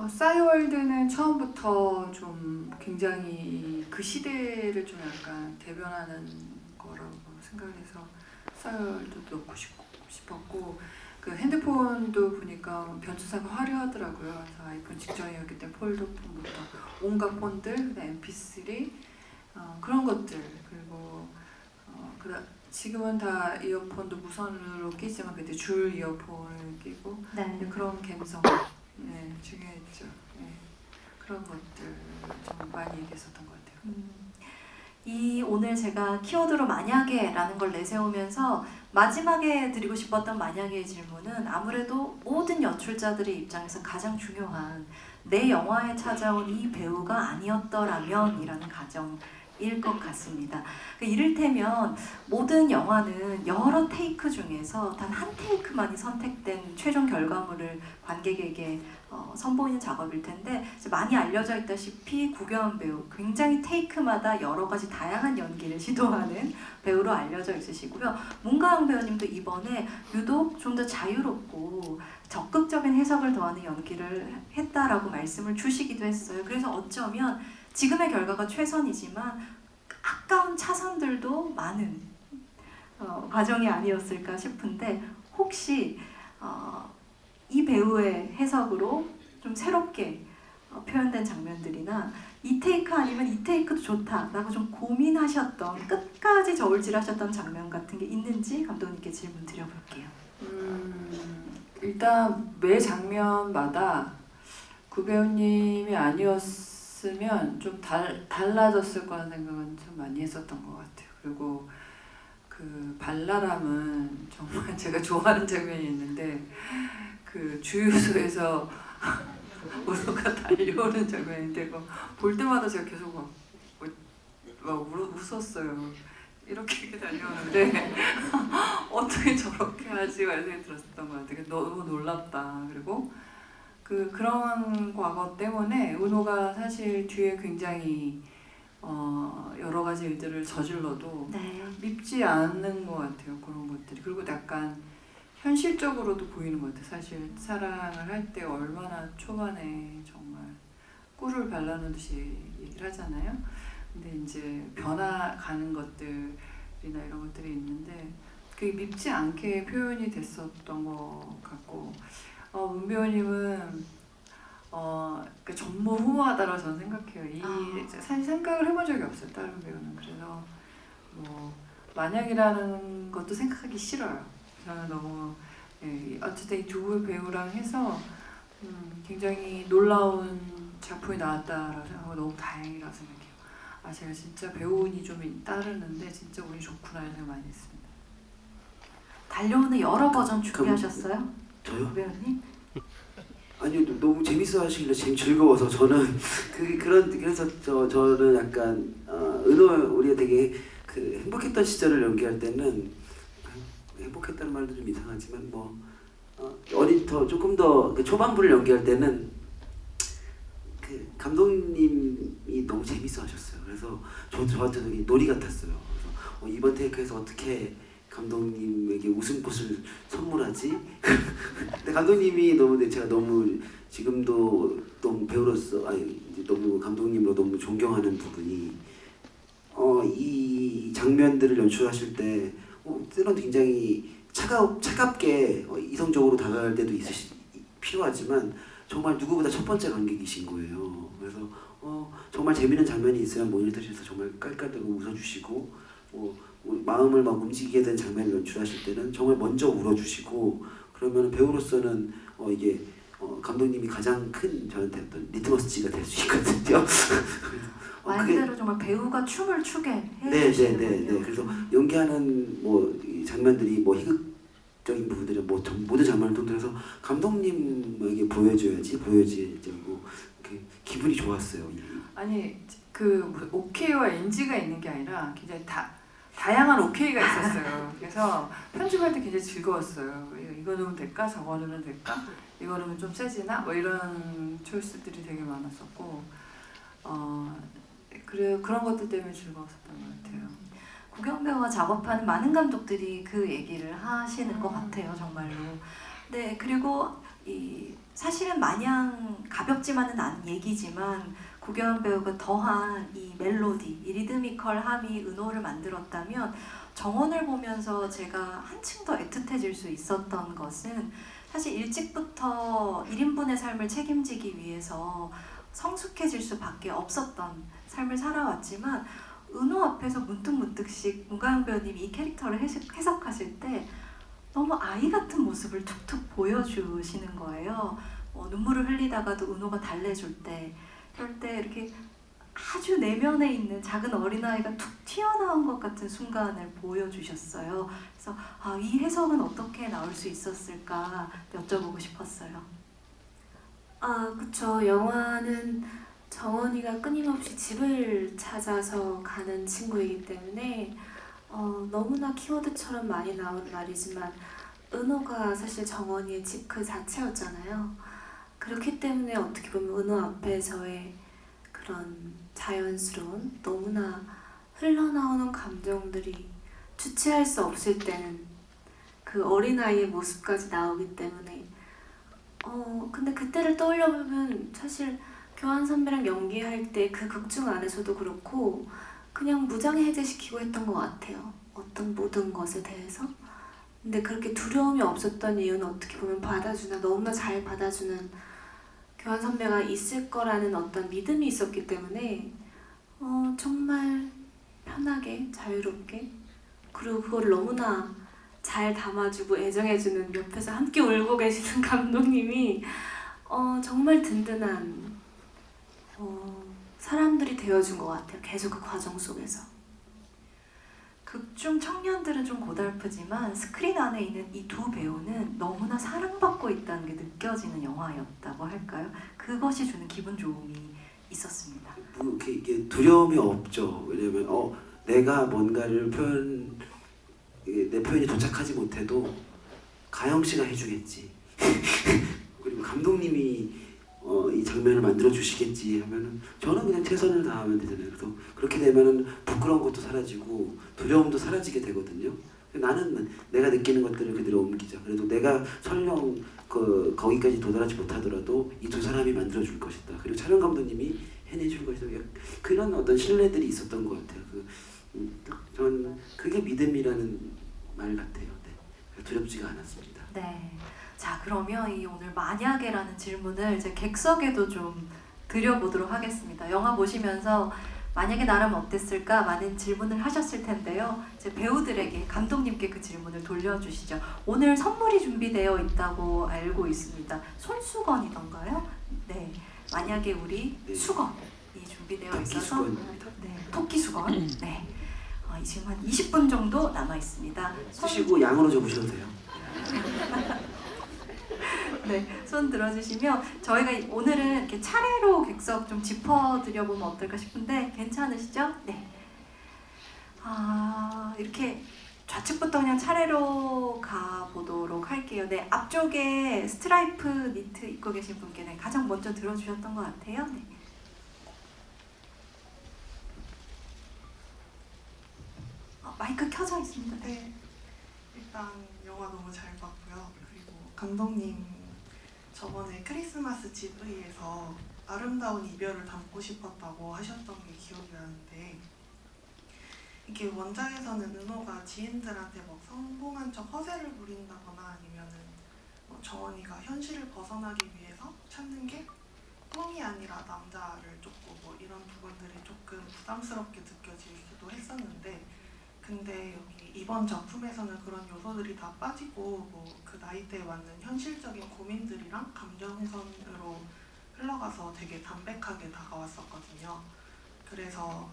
싸이월드는 처음부터 좀 굉장히 그 시대를 좀 약간 대변하는 거라고 생각해서 싸이월드도 넣고 싶었고 그 핸드폰도 보니까 변천사가 화려하더라고요. 그래서 아이폰 직전이었기 때문에 폴더폰부터 온갖 폰들, 그다음 MP3 그런 것들 그리고 지금은 다 이어폰도 무선으로 끼지만 그때 줄 이어폰을 끼고 그런 감성 중요했죠. 그런 것들 좀 많이 얘기했었던 것 같아요. 오늘 제가 키워드로 만약에라는 걸 내세우면서 마지막에 드리고 싶었던 만약의 질문은 아무래도 모든 연출자들의 입장에서 가장 중요한 내 영화에 찾아온 이 배우가 아니었더라면 이라는 가정을 일 것 같습니다. 이를테면 모든 영화는 여러 테이크 중에서 단 한 테이크만이 선택된 최종 결과물을 관객에게 선보이는 작업일 텐데 이제 많이 알려져 있다시피 구교환 배우 굉장히 테이크마다 여러 가지 다양한 연기를 시도하는 배우로 알려져 있으시고요. 문가영 배우님도 이번에 유독 좀 더 자유롭고 적극적인 해석을 더하는 연기를 했다라고 말씀을 주시기도 했어요. 그래서 어쩌면 지금의 결과가 최선이지만 아까운 차선들도 많은 과정이 아니었을까 싶은데 혹시 이 배우의 해석으로 좀 새롭게 표현된 장면들이나 이 테이크 아니면 이 테이크도 좋다라고 좀 고민하셨던 끝까지 저울질하셨던 장면 같은 게 있는지 감독님께 질문 드려볼게요. 일단 매 장면마다 구 배우님이 아니었으면 좀 달라졌을 거라는 생각은 좀 많이 했었던 것 같아요. 그리고 그 발랄함은 정말 제가 좋아하는 장면이 있는데 그 주유소에서 은호가 달려오는 장면인데 볼 때마다 제가 계속 웃었어요. 이렇게 달려오는데 어떻게 저렇게 하지? 이런 생각이 들었던 것 같아요. 너무 놀랍다. 그리고 그런 과거 때문에 은호가 사실 뒤에 굉장히 여러 가지 일들을 저질러도 네. 밉지 않는 것 같아요. 그런 것들이. 그리고 약간 현실적으로도 보이는 것 같아요. 사실 사랑을 할 때 얼마나 초반에 정말 꿀을 발라놓듯이 얘기를 하잖아요. 근데 이제 변화가는 것들이나 이런 것들이 있는데 그게 밉지 않게 표현이 됐었던 것 같고 문 배우님은 전무후무하다라고 저는 생각해요. 사실 생각을 해본 적이 없어요. 다른 배우는. 그래서 뭐 만약이라는 것도 생각하기 싫어요. 저는 너무 어쨌든 이 두 배우랑 해서 굉장히 놀라운 작품이 나왔다라고 생각하고 너무 다행이라고 생각해요. 제가 진짜 배우운이 좀 따르는데 진짜 운이 좋구나 이런 생각 많이 했습니다. 달려오는 여러 버전 준비하셨어요? 저요? 배우님? 아니요, 너무 재밌어 하시길래 즐거워서 저는 그래서 저는 약간 은호 우리가 되게 그 행복했던 시절을 연기할 때는 행복했다는 말도 좀 이상하지만 조금 더 초반부를 연기할 때는 그 감독님이 너무 재밌어 하셨어요. 그래서 저한테 되게 놀이 같았어요. 그래서 이번 테이크에서 어떻게 감독님에게 웃음꽃을 선물하지? 근데 감독님이 제가 너무 지금도 너무 배우로서 이제 너무 감독님으로 너무 존경하는 부분이 이 장면들을 연출하실 때 때론 굉장히 차갑게 이성적으로 다가갈 때도 필요하지만 정말 누구보다 첫 번째 관객이신 거예요. 그래서 정말 재밌는 장면이 있으면 모니터실에서 정말 깔깔대고 웃어주시고 마음을 막 움직이게 된 장면을 연출하실 때는 정말 먼저 울어주시고 그러면 배우로서는 이게 감독님이 가장 큰 저한테 어떤 리트머스지가 될 수 있거든요. 말 그대로 정말 배우가 춤을 추게 해주시는군요. 네. 그래서 연기하는 이 장면들이 희극적인 부분들이 모든 장면을 통틀어서 감독님에게 보여줘야지 기분이 좋았어요. 아니 오케이와 NG가 있는 게 아니라 굉장히 다양한 오케이가 있었어요. 그래서 편집할 때 굉장히 즐거웠어요. 이거 넣으면 될까? 저거 넣으면 될까? 이거 넣으면 좀 세지나? 이런 초이스들이 되게 많았었고 그런 것들 때문에 즐거웠었던 것 같아요. 구경 배우와 작업하는 많은 감독들이 그 얘기를 하시는 것 같아요, 정말로. 네, 그리고 사실은 마냥 가볍지만은 않은 얘기지만 구경 배우가 더한 이 멜로디, 이 리드미컬함이 은호를 만들었다면 정원을 보면서 제가 한층 더 애틋해질 수 있었던 것은 사실 일찍부터 1인분의 삶을 책임지기 위해서 성숙해질 수밖에 없었던 삶을 살아왔지만 은호 앞에서 문득문득씩 문가영 배우님이 이 캐릭터를 해석하실 때 너무 아이 같은 모습을 툭툭 보여주시는 거예요. 눈물을 흘리다가도 은호가 달래줄 때 그럴 때 이렇게 아주 내면에 있는 작은 어린아이가 툭 튀어나온 것 같은 순간을 보여주셨어요. 그래서 이 해석은 어떻게 나올 수 있었을까 여쭤보고 싶었어요. 그쵸. 영화는 정원이가 끊임없이 집을 찾아서 가는 친구이기 때문에 너무나 키워드처럼 많이 나온 말이지만 은호가 사실 정원이의 집 그 자체였잖아요. 그렇기 때문에 어떻게 보면 은호 앞에서의 그런 자연스러운 너무나 흘러나오는 감정들이 주체할 수 없을 때는 그 어린아이의 모습까지 나오기 때문에 근데 그때를 떠올려보면 사실 교환 선배랑 연기할 때 그 극중 안에서도 그렇고 그냥 무장해제시키고 했던 것 같아요. 어떤 모든 것에 대해서. 근데 그렇게 두려움이 없었던 이유는 어떻게 보면 받아주나 너무나 잘 받아주는 교환 선배가 있을 거라는 어떤 믿음이 있었기 때문에 정말 편하게 자유롭게 그리고 그걸 너무나 잘 담아주고 애정해주는 옆에서 함께 울고 계시는 감독님이 정말 든든한 사람들이 되어준 것 같아요. 계속 그 과정 속에서. 극중 청년들은 좀 고달프지만 스크린 안에 있는 이 두 배우는 너무나 사랑받고 있다는 게 느껴지는 영화였다고 할까요? 그것이 주는 기분 좋음이 있었습니다. 뭐 이게 두려움이 없죠. 왜냐면 내가 뭔가를 내 표현이 도착하지 못해도 가영 씨가 해주겠지. 그리고 감독님이 이 장면을 만들어 주시겠지 하면은 저는 그냥 최선을 다하면 되잖아요. 그래서 그렇게 되면은 부끄러운 것도 사라지고 두려움도 사라지게 되거든요. 나는 내가 느끼는 것들을 그대로 옮기자. 그래도 내가 설령 거기까지 도달하지 못하더라도 이 두 사람이 만들어 줄 것이다. 그리고 촬영 감독님이 해내줄 것이다. 그런 어떤 신뢰들이 있었던 것 같아요. 저는 그게 믿음이라는 말 같아요. 네. 두렵지가 않았습니다. 네. 자, 그러면 이 오늘 만약에라는 질문을 이제 객석에도 좀 드려보도록 하겠습니다. 영화 보시면서 만약에 나라면 어땠을까 많은 질문을 하셨을 텐데요. 이제 배우들에게 감독님께 그 질문을 돌려주시죠. 오늘 선물이 준비되어 있다고 알고 있습니다. 손수건이던가요? 네. 만약에 우리 네. 수건이 준비되어 있어서 수건입니다. 네, 토끼 수건. 네. 지금 한 20분 정도 남아 있습니다. 쓰시고 양으로 적으셔도 돼요. 네, 손 들어주시면 저희가 오늘은 이렇게 차례로 객석 좀 짚어드려보면 어떨까 싶은데 괜찮으시죠? 네. 이렇게 좌측부터 그냥 차례로 가보도록 할게요. 네, 앞쪽에 스트라이프 니트 입고 계신 분께 가장 먼저 들어주셨던 것 같아요. 네. 마이크 켜져 있습니다. 네, 일단 영화 너무 잘 봤고요. 그리고 감독님 저번에 크리스마스 GV에서 아름다운 이별을 담고 싶었다고 하셨던 게 기억이 나는데 이게 원작에서는 은호가 지인들한테 막 성공한 척 허세를 부린다거나 아니면은 정원이가 현실을 벗어나기 위해서 찾는 게 꿈이 아니라 남자를 쫓고 이런 부분들이 조금 부담스럽게 느껴질 수도 했었는데 근데 여기 이번 작품에서는 그런 요소들이 다 빠지고 그 나이대에 맞는 현실적인 고민들이랑 감정선으로 흘러가서 되게 담백하게 다가왔었거든요. 그래서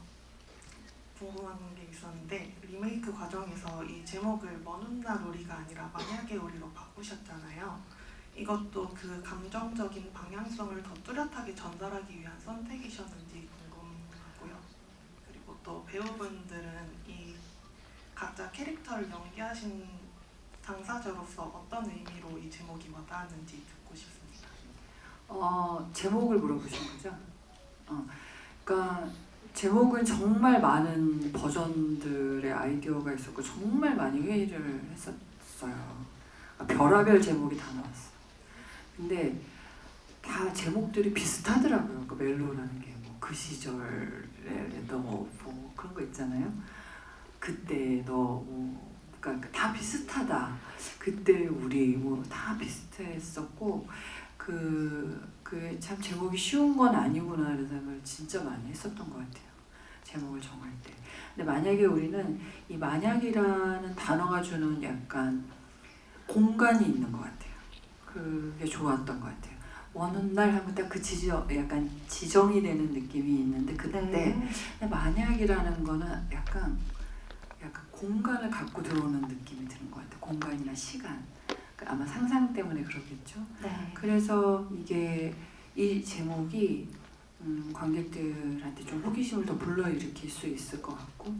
궁금한 게 있었는데 리메이크 과정에서 이 제목을 먼 훗날 우리가 아니라 만약의 우리로 바꾸셨잖아요. 이것도 그 감정적인 방향성을 더 뚜렷하게 전달하기 위한 선택이셨는지 궁금하고요. 그리고 또 배우분들은 이 각자 캐릭터를 연기하신 당사자로서 어떤 의미로 이 제목이 와닿았는지 듣고 싶습니다. 제목을 물어보신 거죠? 그러니까 제목은 정말 많은 버전들의 아이디어가 있었고 정말 많이 회의를 했었어요. 별하별 제목이 다 나왔어요. 근데 다 제목들이 비슷하더라고요. 그 멜로라는 게 그 시절에 너 그런 거 있잖아요. 그때 너 그러니까 다 비슷하다. 그때 우리 다 비슷했었고 참 제목이 쉬운 건 아니구나라는 생각을 진짜 많이 했었던 것 같아요. 제목을 정할 때. 근데 만약에 우리는 이 만약이라는 단어가 주는 약간 공간이 있는 것 같아요. 그게 좋았던 것 같아요. 어느 날 하면 딱 그 약간 지정이 되는 느낌이 있는데 그때 네. 만약이라는 거는 약간 공간을 갖고 들어오는 느낌이 드는 것 같아요. 공간이나 시간. 아마 상상 때문에 그러겠죠. 네. 그래서 이 제목이 관객들한테 좀 호기심을 더 불러일으킬 수 있을 것 같고,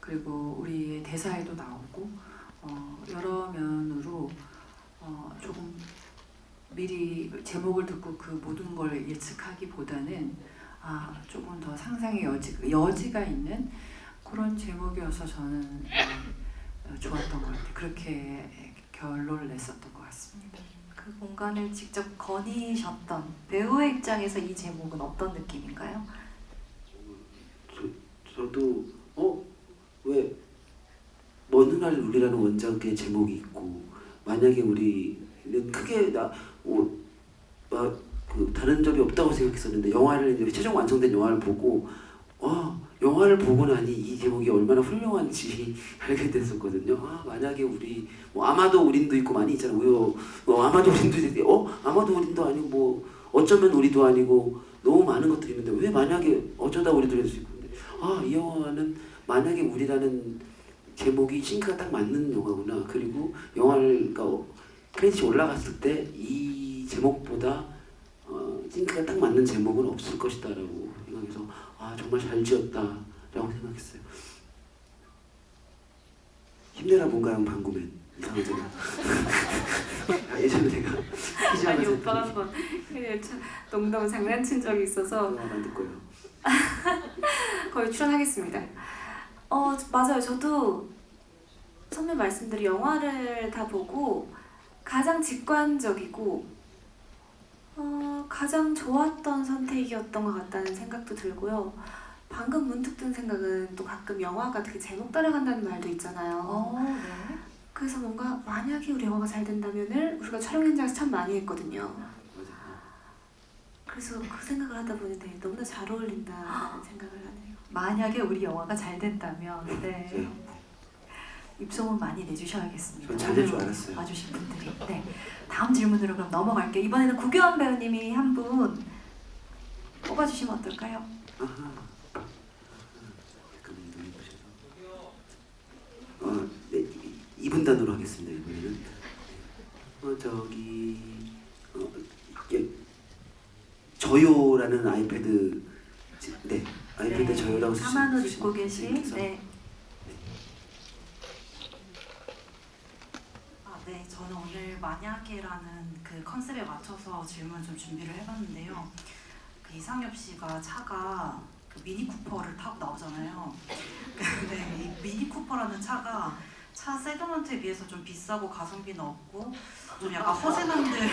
그리고 우리의 대사에도 나오고 여러 면으로 조금 미리 제목을 듣고 그 모든 걸 예측하기보다는 조금 더 상상의 여지가 있는 그런 제목이어서 저는 좋았던 것 같아요. 그렇게 결론을 냈었던 것 같습니다. 그 공간을 직접 거니셨던 배우의 입장에서 이 제목은 어떤 느낌인가요? 저도 왜 먼 훗날 우리라는 원작의 제목이 있고, 만약에 우리는 크게 그 다른 점이 없다고 생각했었는데, 영화를 이제 최종 완성된 영화를 보고 영화를 보고 나니 이 제목이 얼마나 훌륭한지 알게 됐었거든요. 만약에 우리 아마도 우린도 있고 많이 있잖아요. 아마도 우린도 있고 아마도 우린도 아니고 어쩌면 우리도 아니고 너무 많은 것들이 있는데 왜 만약에 어쩌다 우리도 할 수 있고, 이 영화는 만약에 우리라는 제목이 싱크가 딱 맞는 영화구나. 그리고 영화를 크레딧이 올라갔을 때 이 제목보다 싱크가 딱 맞는 제목은 없을 것이다라고 생각해서 정말 잘 지었다라고 생각했어요. 힘내라 뭔가요 방구맨 이상하잖아. 예전에 내가 아니 오빠가 한번 농담 장난친 적이 있어서 만들 거예요. 거의 출연하겠습니다. 맞아요. 저도 선배 말씀대로 영화를 다 보고 가장 직관적이고 가장 좋았던 선택이었던 것 같다는 생각도 들고요. 방금 문득 든 생각은 또 가끔 영화가 되게 제목 따라간다는 말도 있잖아요. 네. 그래서 뭔가 만약에 우리 영화가 잘 된다면을 우리가 촬영 현장에서 참 많이 했거든요. 그래서 그 생각을 하다 보니 되게 너무나 잘 어울린다는 생각을 하네요. 만약에 우리 영화가 잘 된다면 입소문 많이 내주셔야겠습니다. 전 잘 될 줄 알았어요. 와주신 분들이. 네. 다음 질문으로 그럼 넘어갈게요. 이번에는 구교환 배우님이 한 분 뽑아주시면 어떨까요? 네, 2분 단으로 하겠습니다. 이번에는 저요라는 아이패드 아이패드 저요라고 쓰시는 사만우 듣고 계신 분께서 네, 저는 오늘 만약에라는 그 컨셉에 맞춰서 질문 좀 준비를 해봤는데요. 그 이상엽 씨가 차가 그 미니 쿠퍼를 타고 나오잖아요. 근데 이 미니 쿠퍼라는 차가 차 세그먼트에 비해서 좀 비싸고 가성비는 없고 좀 약간 허세남들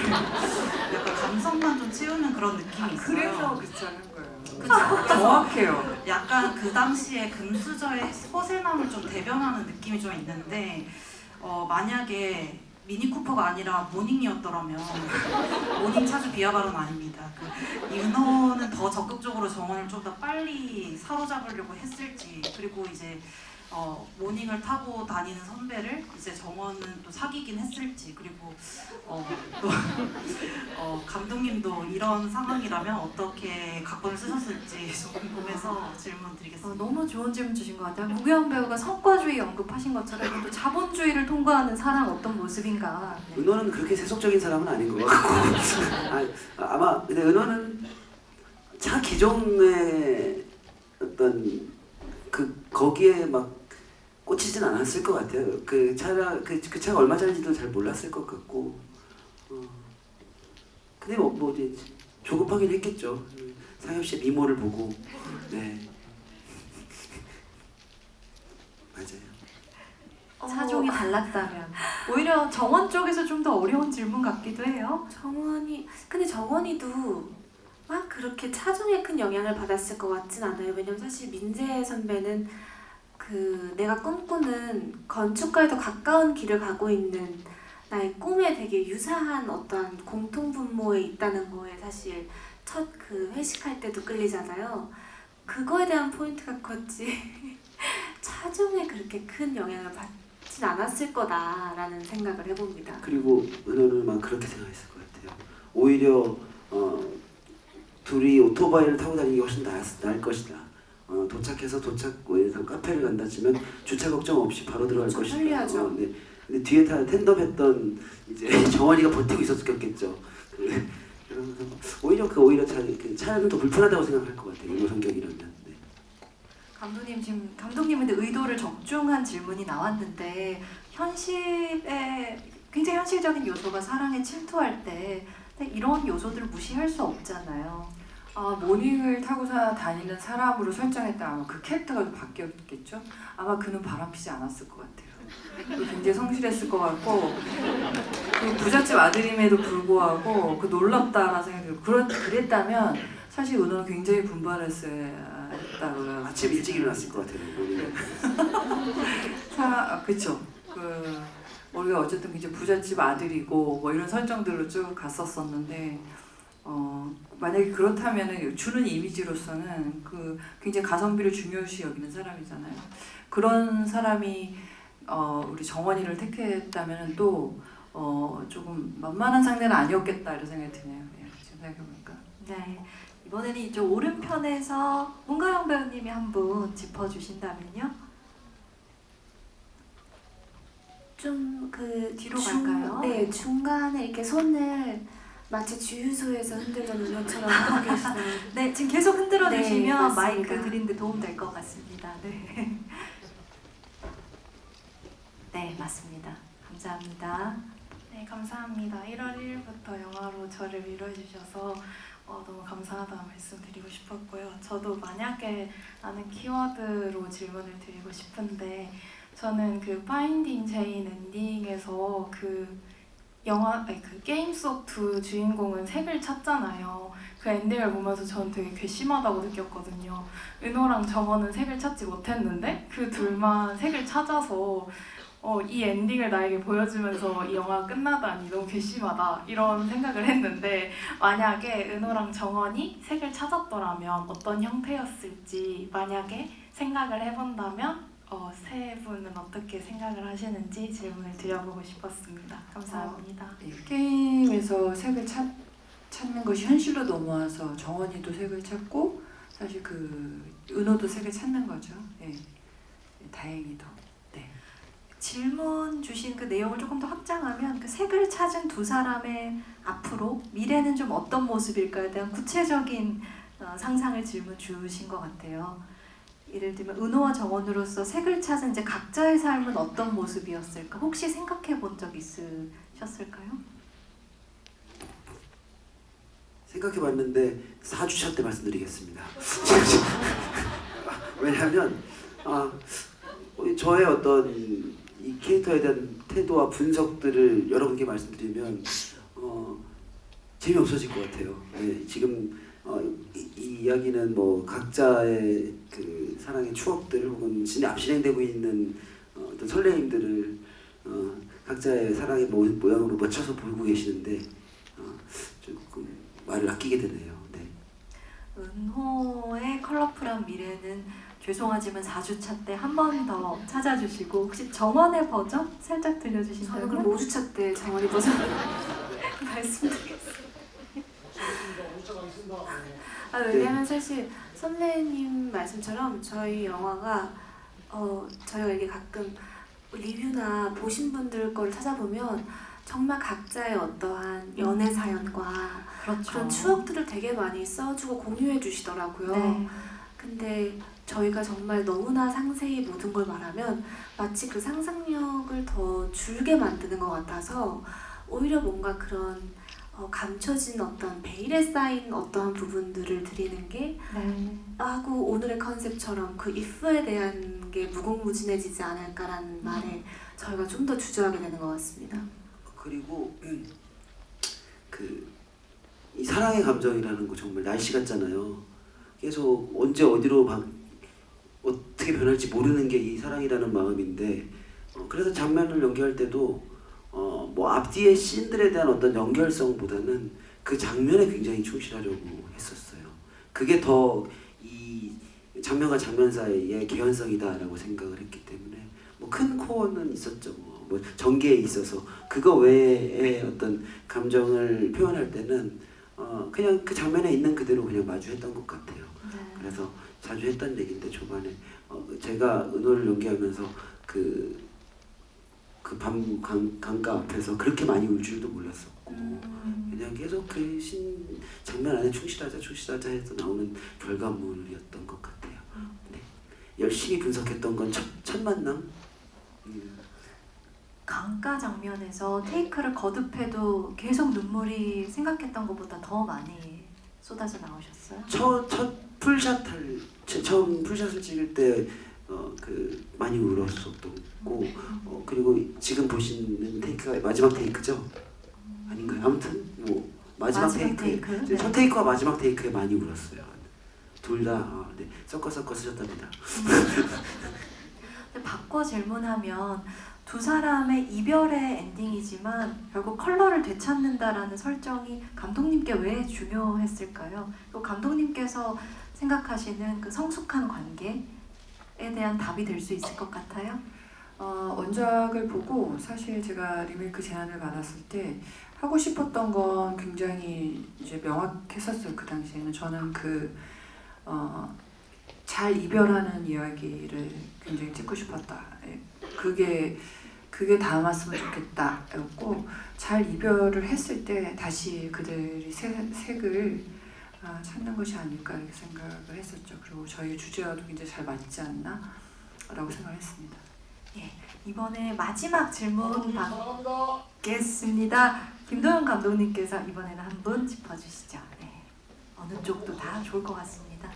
약간 감성만 좀 채우는 그런 느낌이 있어요. 그래서 그 차는 거예요. 그쵸? 정확해요. 약간 그 당시에 금수저의 허세남을 좀 대변하는 느낌이 좀 있는데 만약에 미니 쿠퍼가 아니라 모닝이었더라면 모닝 차주 비하 발언 아닙니다. 이 은호는 더 적극적으로 정원을 좀 더 빨리 사로잡으려고 했을지, 그리고 이제 모닝을 타고 다니는 선배를 이제 정원은 또 사귀긴 했을지, 그리고 또 감독님도 이런 상황이라면 어떻게 각본을 쓰셨을지 좀 궁금해서 질문 드리겠습니다. 너무 좋은 질문 주신 것 같아요. 구교환 배우가 성과주의 언급하신 것처럼 또 자본주의를 통과하는 사람 어떤 모습인가. 네. 은호는 그렇게 세속적인 사람은 아닌 것 같고 아마 근데 은호는 차 기종의 어떤 거기에 막 꽂히진 않았을 것 같아요. 그 차가 얼마짜리인지도 잘 몰랐을 것 같고 근데 뭐 이제 조급하긴 했겠죠. 상엽 씨의 미모를 보고. 네. 맞아요. 차종이 달랐다면 오히려 정원 쪽에서 좀 더 어려운 질문 같기도 해요. 근데 정원이도 막 그렇게 차종에 큰 영향을 받았을 것 같진 않아요. 왜냐면 사실 민재 선배는 그 내가 꿈꾸는 건축가에 더 가까운 길을 가고 있는 나의 꿈에 되게 유사한 어떠한 공통분모에 있다는 거에 사실 첫 그 회식할 때도 끌리잖아요. 그거에 대한 포인트가 컸지 차종에 그렇게 큰 영향을 받진 않았을 거다라는 생각을 해봅니다. 그리고 은호는 막 그렇게 생각했을 것 같아요. 오히려 둘이 오토바이를 타고 다니기 훨씬 나을 것이다. 도착해서 도착구에서 카페를 간다 치면 주차 걱정 없이 바로 들어갈 것이다. 편리하죠. 네. 근데 뒤에 텐덤했던 이제 정원이가 버티고 있었겠죠. 그래서 항상 오히려 차라리 더 불편하다고 생각할 것 같아요. 은호 성격이라면. 네. 감독님 지금 감독님한테 의도를 적중한 질문이 나왔는데 현실에 굉장히 현실적인 요소가 사랑에 침투할 때 근데 이런 요소들을 무시할 수 없잖아요. 모닝을 타고 다니는 사람으로 설정했다 아마 그 캐릭터가 좀 바뀌었겠죠? 아마 그는 바람피지 않았을 것 같아요. 굉장히 성실했을 것 같고 그 부잣집 아들임에도 불구하고 그 놀랍다라는 생각이 들고 그랬다면 사실 은호는 굉장히 분발했어야 했다고요. 아침 일찍 일어났을 것 같아요. 그쵸. 우리가 어쨌든 이제 부잣집 아들이고 뭐 이런 설정들로 쭉 갔었었는데 만약에 그렇다면은 주는 이미지로서는 굉장히 가성비를 중요시 여기는 사람이잖아요. 그런 사람이 우리 정원이를 택했다면은 또 조금 만만한 상대는 아니었겠다 이런 생각이 드네요. 예, 지금 생각해보니까. 네. 이번에는 이쪽 오른편에서 문가영 배우님이 한 분 짚어주신다면요. 좀 뒤로 갈까요? 네, 중간에 이렇게 손을 마치 주유소에서 흔들던 은호처럼 하고 계시나요? 네, 지금 계속 흔들어 네, 주시면 맞습니다. 마이크 드리는데 도움 될 것 같습니다. 네. 네, 맞습니다. 감사합니다. 네, 감사합니다. 1월 1일부터 영화로 저를 밀어주셔서 너무 감사하다는 말씀 드리고 싶었고요. 저도 만약에 라는 키워드로 질문을 드리고 싶은데 저는 그 파인딩 제인 엔딩에서 그 게임 속 두 주인공은 색을 찾잖아요. 그 엔딩을 보면서 저는 되게 괘씸하다고 느꼈거든요. 은호랑 정원은 색을 찾지 못했는데 그 둘만 색을 찾아서 이 엔딩을 나에게 보여주면서 이 영화가 끝나다니 너무 괘씸하다 이런 생각을 했는데 만약에 은호랑 정원이 색을 찾았더라면 어떤 형태였을지 만약에 생각을 해본다면 세 분은 어떻게 생각을 하시는지 질문을 드려보고 싶었습니다. 감사합니다. 게임에서 색을 찾는 것이 현실로 넘어와서 정원이도 색을 찾고 사실 은호도 색을 찾는 거죠. 예. 다행히도. 네. 질문 주신 그 내용을 조금 더 확장하면 그 색을 찾은 두 사람의 앞으로 미래는 좀 어떤 모습일까에 대한 구체적인 상상을 질문 주신 것 같아요. 예를 들면 은호와 정원으로서 색을 찾은 이제 각자의 삶은 어떤 모습이었을까? 혹시 생각해 본 적 있으셨을까요? 생각해봤는데 4주차 때 말씀드리겠습니다. 왜냐하면 저의 어떤 이 캐릭터에 대한 태도와 분석들을 여러분께 말씀드리면 재미없어질 것 같아요. 네, 지금 이 이야기는 뭐 각자의 그 사랑의 추억들 혹은 앞 진행되고 있는 어떤 설레임들을 각자의 사랑의 모양으로 맞춰서 보고 계시는데 조금 말을 아끼게 되네요. 네. 은호의 컬러풀한 미래는 죄송하지만 4주차 때 한 번 더 찾아주시고 혹시 정원의 버전 살짝 저는 들려주신다면? 그럼 5주차 때 정원이 버전 말씀드리겠습니다. 왜냐면 사실 선배님 말씀처럼 저희 영화가 저희가 이게 가끔 리뷰나 보신 분들 거를 찾아보면 정말 각자의 어떠한 연애 사연과 그렇죠. 그런 추억들을 되게 많이 써주고 공유해 주시더라고요. 네. 근데 저희가 정말 너무나 상세히 모든 걸 말하면 마치 그 상상력을 더 줄게 만드는 것 같아서 오히려 뭔가 그런 감춰진 어떤 베일에 쌓인 어떠한 부분들을 드리는 게 네. 하고 오늘의 컨셉처럼 그 if에 대한 게 무궁무진해지지 않을까라는 말에 저희가 좀 더 주저하게 되는 것 같습니다. 그리고 이 사랑의 감정이라는 거 정말 날씨 같잖아요. 계속 언제 어디로 어떻게 변할지 모르는 게 이 사랑이라는 마음인데 그래서 장면을 연기할 때도 뭐 앞뒤의 씬들에 대한 어떤 연결성보다는 그 장면에 굉장히 충실하려고 했었어요. 그게 더 이 장면과 장면 사이의 개연성이다라고 생각을 했기 때문에 뭐 큰 코어는 있었죠. 뭐 전개에 있어서 그거 외에 어떤 감정을 표현할 때는 그냥 그 장면에 있는 그대로 그냥 마주했던 것 같아요. 네. 그래서 자주 했던 얘기인데 초반에 제가 은호를 연기하면서 그 그 밤 강가 앞에서 그렇게 많이 울 줄도 몰랐었고 그냥 계속 그 장면 안에 충실하자 해서 나오는 결과물이었던 것 같아요. 네. 열심히 분석했던 건 첫 만남. 강가 장면에서 테이크를 거듭해도 계속 눈물이 생각했던 것보다 더 많이 쏟아져 나오셨어요? 처음 풀샷을 찍을 때 많이 울었었고 그리고 지금 보시는 테이크가 마지막 테이크죠? 아닌가요? 아무튼 뭐 마지막 테이크. 네. 첫 테이크와 마지막 테이크에 많이 울었어요. 둘 다 네, 섞어 쓰셨답니다. 근데 바꿔 질문하면 두 사람의 이별의 엔딩이지만 결국 컬러를 되찾는다라는 설정이 감독님께 왜 중요했을까요? 또 감독님께서 생각하시는 그 성숙한 관계에 대한 답이 될 수 있을 것 같아요? 원작을 보고 사실 제가 리메이크 제안을 받았을 때 하고 싶었던 건 굉장히 이제 명확했었어요. 그 당시에는 저는 잘 이별하는 이야기를 굉장히 찍고 싶었다. 예, 그게 담았으면 좋겠다였고 잘 이별을 했을 때 다시 그들이 색을 찾는 것이 아닐까 이렇게 생각을 했었죠. 그리고 저희 주제와도 굉장히 잘 맞지 않나라고 생각했습니다. 예, 이번에 마지막 질문 받겠습니다. 김도영 감독님께서 이번에는 한 분 짚어주시죠. 네, 어느 쪽도 다 좋을 것 같습니다.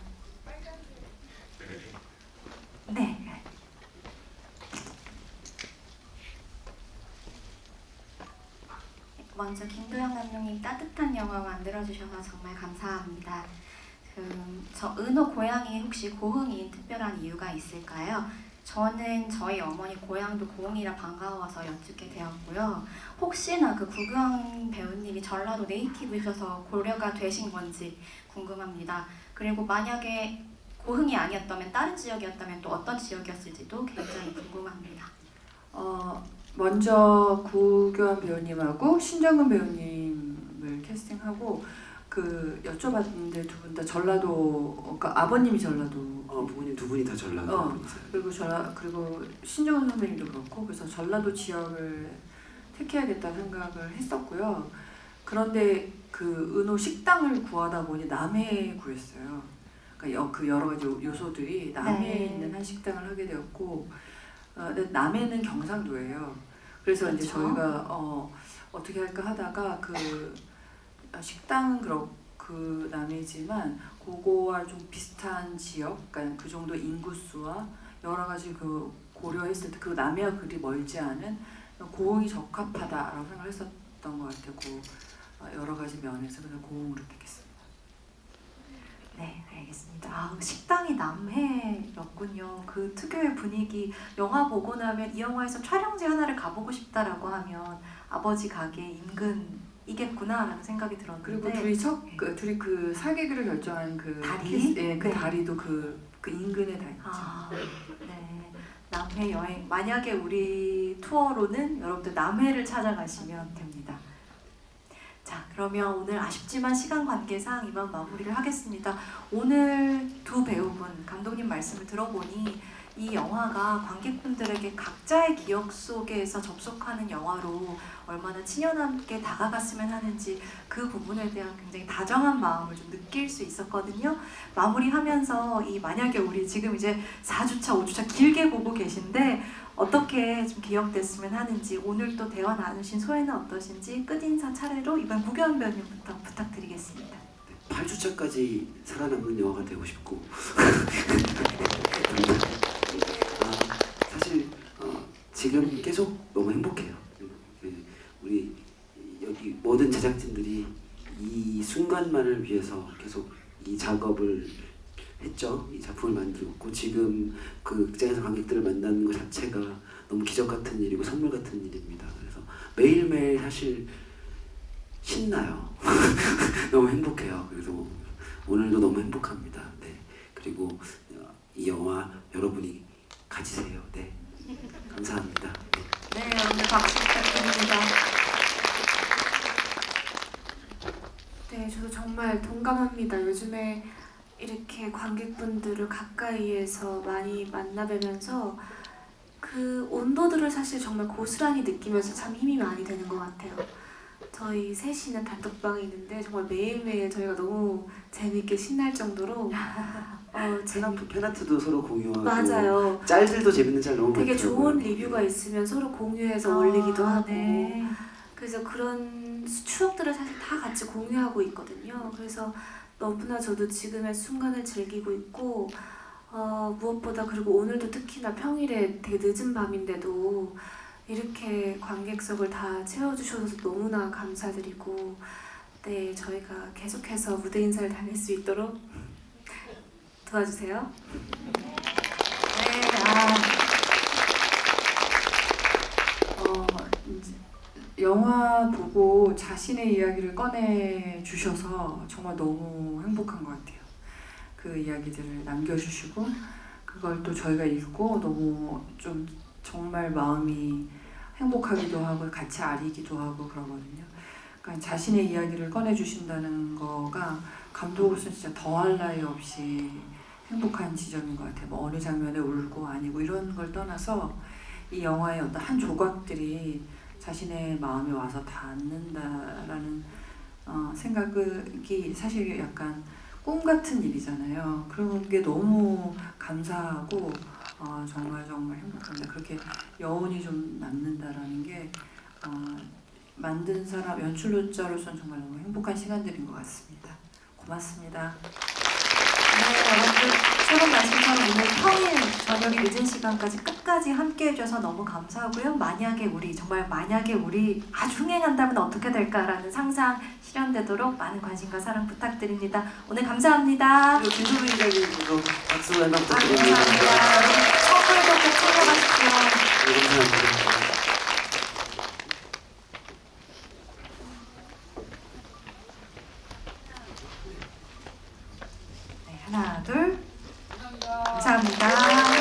네. 먼저 김도영 감독님 따뜻한 영화 만들어주셔서 정말 감사합니다. 저 은호 고향이 혹시 고흥인 특별한 이유가 있을까요? 저는 저희 어머니 고향도 고흥이라 반가워서 여쭙게 되었고요. 혹시나 그 구경 배우님이 전라도 네이티브셔서 고려가 되신 건지 궁금합니다. 그리고 만약에 고흥이 아니었다면 다른 지역이었다면 또 어떤 지역이었을지도 굉장히 궁금합니다. 먼저 구교환 배우님하고 신정근 배우님을 캐스팅하고 여쭤봤는데 두 분 다 전라도, 그러니까 아버님이 전라도. 부모님 두 분이 다 전라도 분이세요. 그리고 신정은 선배님도 그렇고 그래서 전라도 지역을 택해야겠다 생각을 했었고요. 그런데 그 은호 식당을 구하다 보니 남해에 구했어요. 그러니까 그 여러 가지 요소들이 남해에 네. 있는 한 식당을 하게 되었고, 근데 남해는 경상도예요. 그래서 그렇죠. 이제 저희가 어떻게 할까 하다가 식당은 그 남해지만 그거와 좀 비슷한 지역, 그러니까 그 정도 인구수와 여러 가지 고려했을 때 그 남해와 그리 멀지 않은 고흥이 적합하다라고 생각을 했었던 것 같고 여러 가지 면에서 그래서 고흥으로 택했습니다. 네, 알겠습니다. 식당이 남해였군요. 그 특유의 분위기, 영화 보고 나면 이 영화에서 촬영지 하나를 가보고 싶다라고 하면 아버지 가게 인근이겠구나라는 생각이 들었는데 그리고 둘이 그 사귀기를 결정한 다리? 네, 그 네. 다리도 그 인근에 다 있죠. 네. 남해 여행, 만약에 우리 투어로는 여러분들 남해를 찾아가시면 됩니다. 자, 그러면 오늘 아쉽지만 시간 관계상 이만 마무리를 하겠습니다. 오늘 두 배우분, 감독님 말씀을 들어보니 이 영화가 관객분들에게 각자의 기억 속에서 접속하는 영화로 얼마나 친연하게 다가갔으면 하는지 그 부분에 대한 굉장히 다정한 마음을 좀 느낄 수 있었거든요. 마무리하면서 만약에 우리 지금 이제 4주차, 5주차 길게 보고 계신데 어떻게 좀 기억됐으면 하는지, 오늘 또 대화 나누신 소회는 어떠신지 끝인사 차례로 이번 구교환 배우님부터 부탁드리겠습니다. 8주차까지 살아남는 영화가 되고 싶고 사실 지금 계속 너무 행복해요. 우리 여기 모든 제작진들이 이 순간만을 위해서 계속 이 작업을 했죠. 이 작품을 만들었고 지금 그 극장에서 관객들을 만나는 것 자체가 너무 기적 같은 일이고 선물 같은 일입니다. 그래서 매일매일 사실 신나요. 너무 행복해요. 그래서 오늘도 너무 행복합니다. 네. 그리고 이 영화 여러분이 가지세요. 네. 감사합니다. 네, 여러분들 박수 부탁드립니다. 네, 저도 정말 동감합니다. 요즘에 이렇게 관객분들을 가까이에서 많이 만나뵈면서 그 그 온도들을 사실 정말 고스란히 느끼면서 참 힘이 많이 되는 것 같아요. 저희 셋이는 단톡방에 있는데 정말 매일매일 저희가 너무 재밌게 신날 정도로 팬아트도 서로 공유하고 맞아요. 짤들도 재밌는 짤 너무 되게 많더라고요. 좋은 리뷰가 있으면 서로 공유해서 올리기도 하고 네. 그래서 그런 추억들을 사실 다 같이 공유하고 있거든요. 그래서 너무나 저도 지금의 순간을 즐기고 있고 무엇보다 그리고 오늘도 특히나 평일에 되게 늦은 밤인데도 이렇게 관객석을 다 채워주셔서 너무나 감사드리고 네 저희가 계속해서 무대 인사를 다닐 수 있도록 도와주세요. 네, 이제 영화 보고 자신의 이야기를 꺼내 주셔서 정말 너무 행복한 것 같아요. 그 이야기들을 남겨주시고 그걸 또 저희가 읽고 너무 좀 정말 마음이 행복하기도 하고 같이 아리기도 하고 그러거든요. 그러니까 자신의 이야기를 꺼내 주신다는 거가 감독으로서 진짜 더할 나위 없이 행복한 지점인 것 같아요. 뭐 어느 장면에 울고 아니고 이런 걸 떠나서 이 영화의 어떤 한 조각들이 자신의 마음에 와서 닿는다라는 생각이 사실 약간 꿈 같은 일이잖아요. 그런 게 너무 감사하고 정말 행복합니다. 그렇게 여운이 좀 남는다라는 게 만든 사람 연출자로서는 정말 너무 행복한 시간들인 것 같습니다. 고맙습니다. 네, 여러분들 처음 말씀처럼 오늘 평일 저녁에 늦은 시간까지 끝까지 함께 해줘서 너무 감사하고요. 만약에 우리 아주 흥행한다면 어떻게 될까라는 상상 실현되도록 많은 관심과 사랑 부탁드립니다. 오늘 감사합니다. 그리고 김소민 기자님도 박수 한번 감사합니다. 부탁드립니다. 여러분 선물도 꼭 챙겨가십시오. 네, 감사합니다. 네, 하나, 둘. 감사합니다.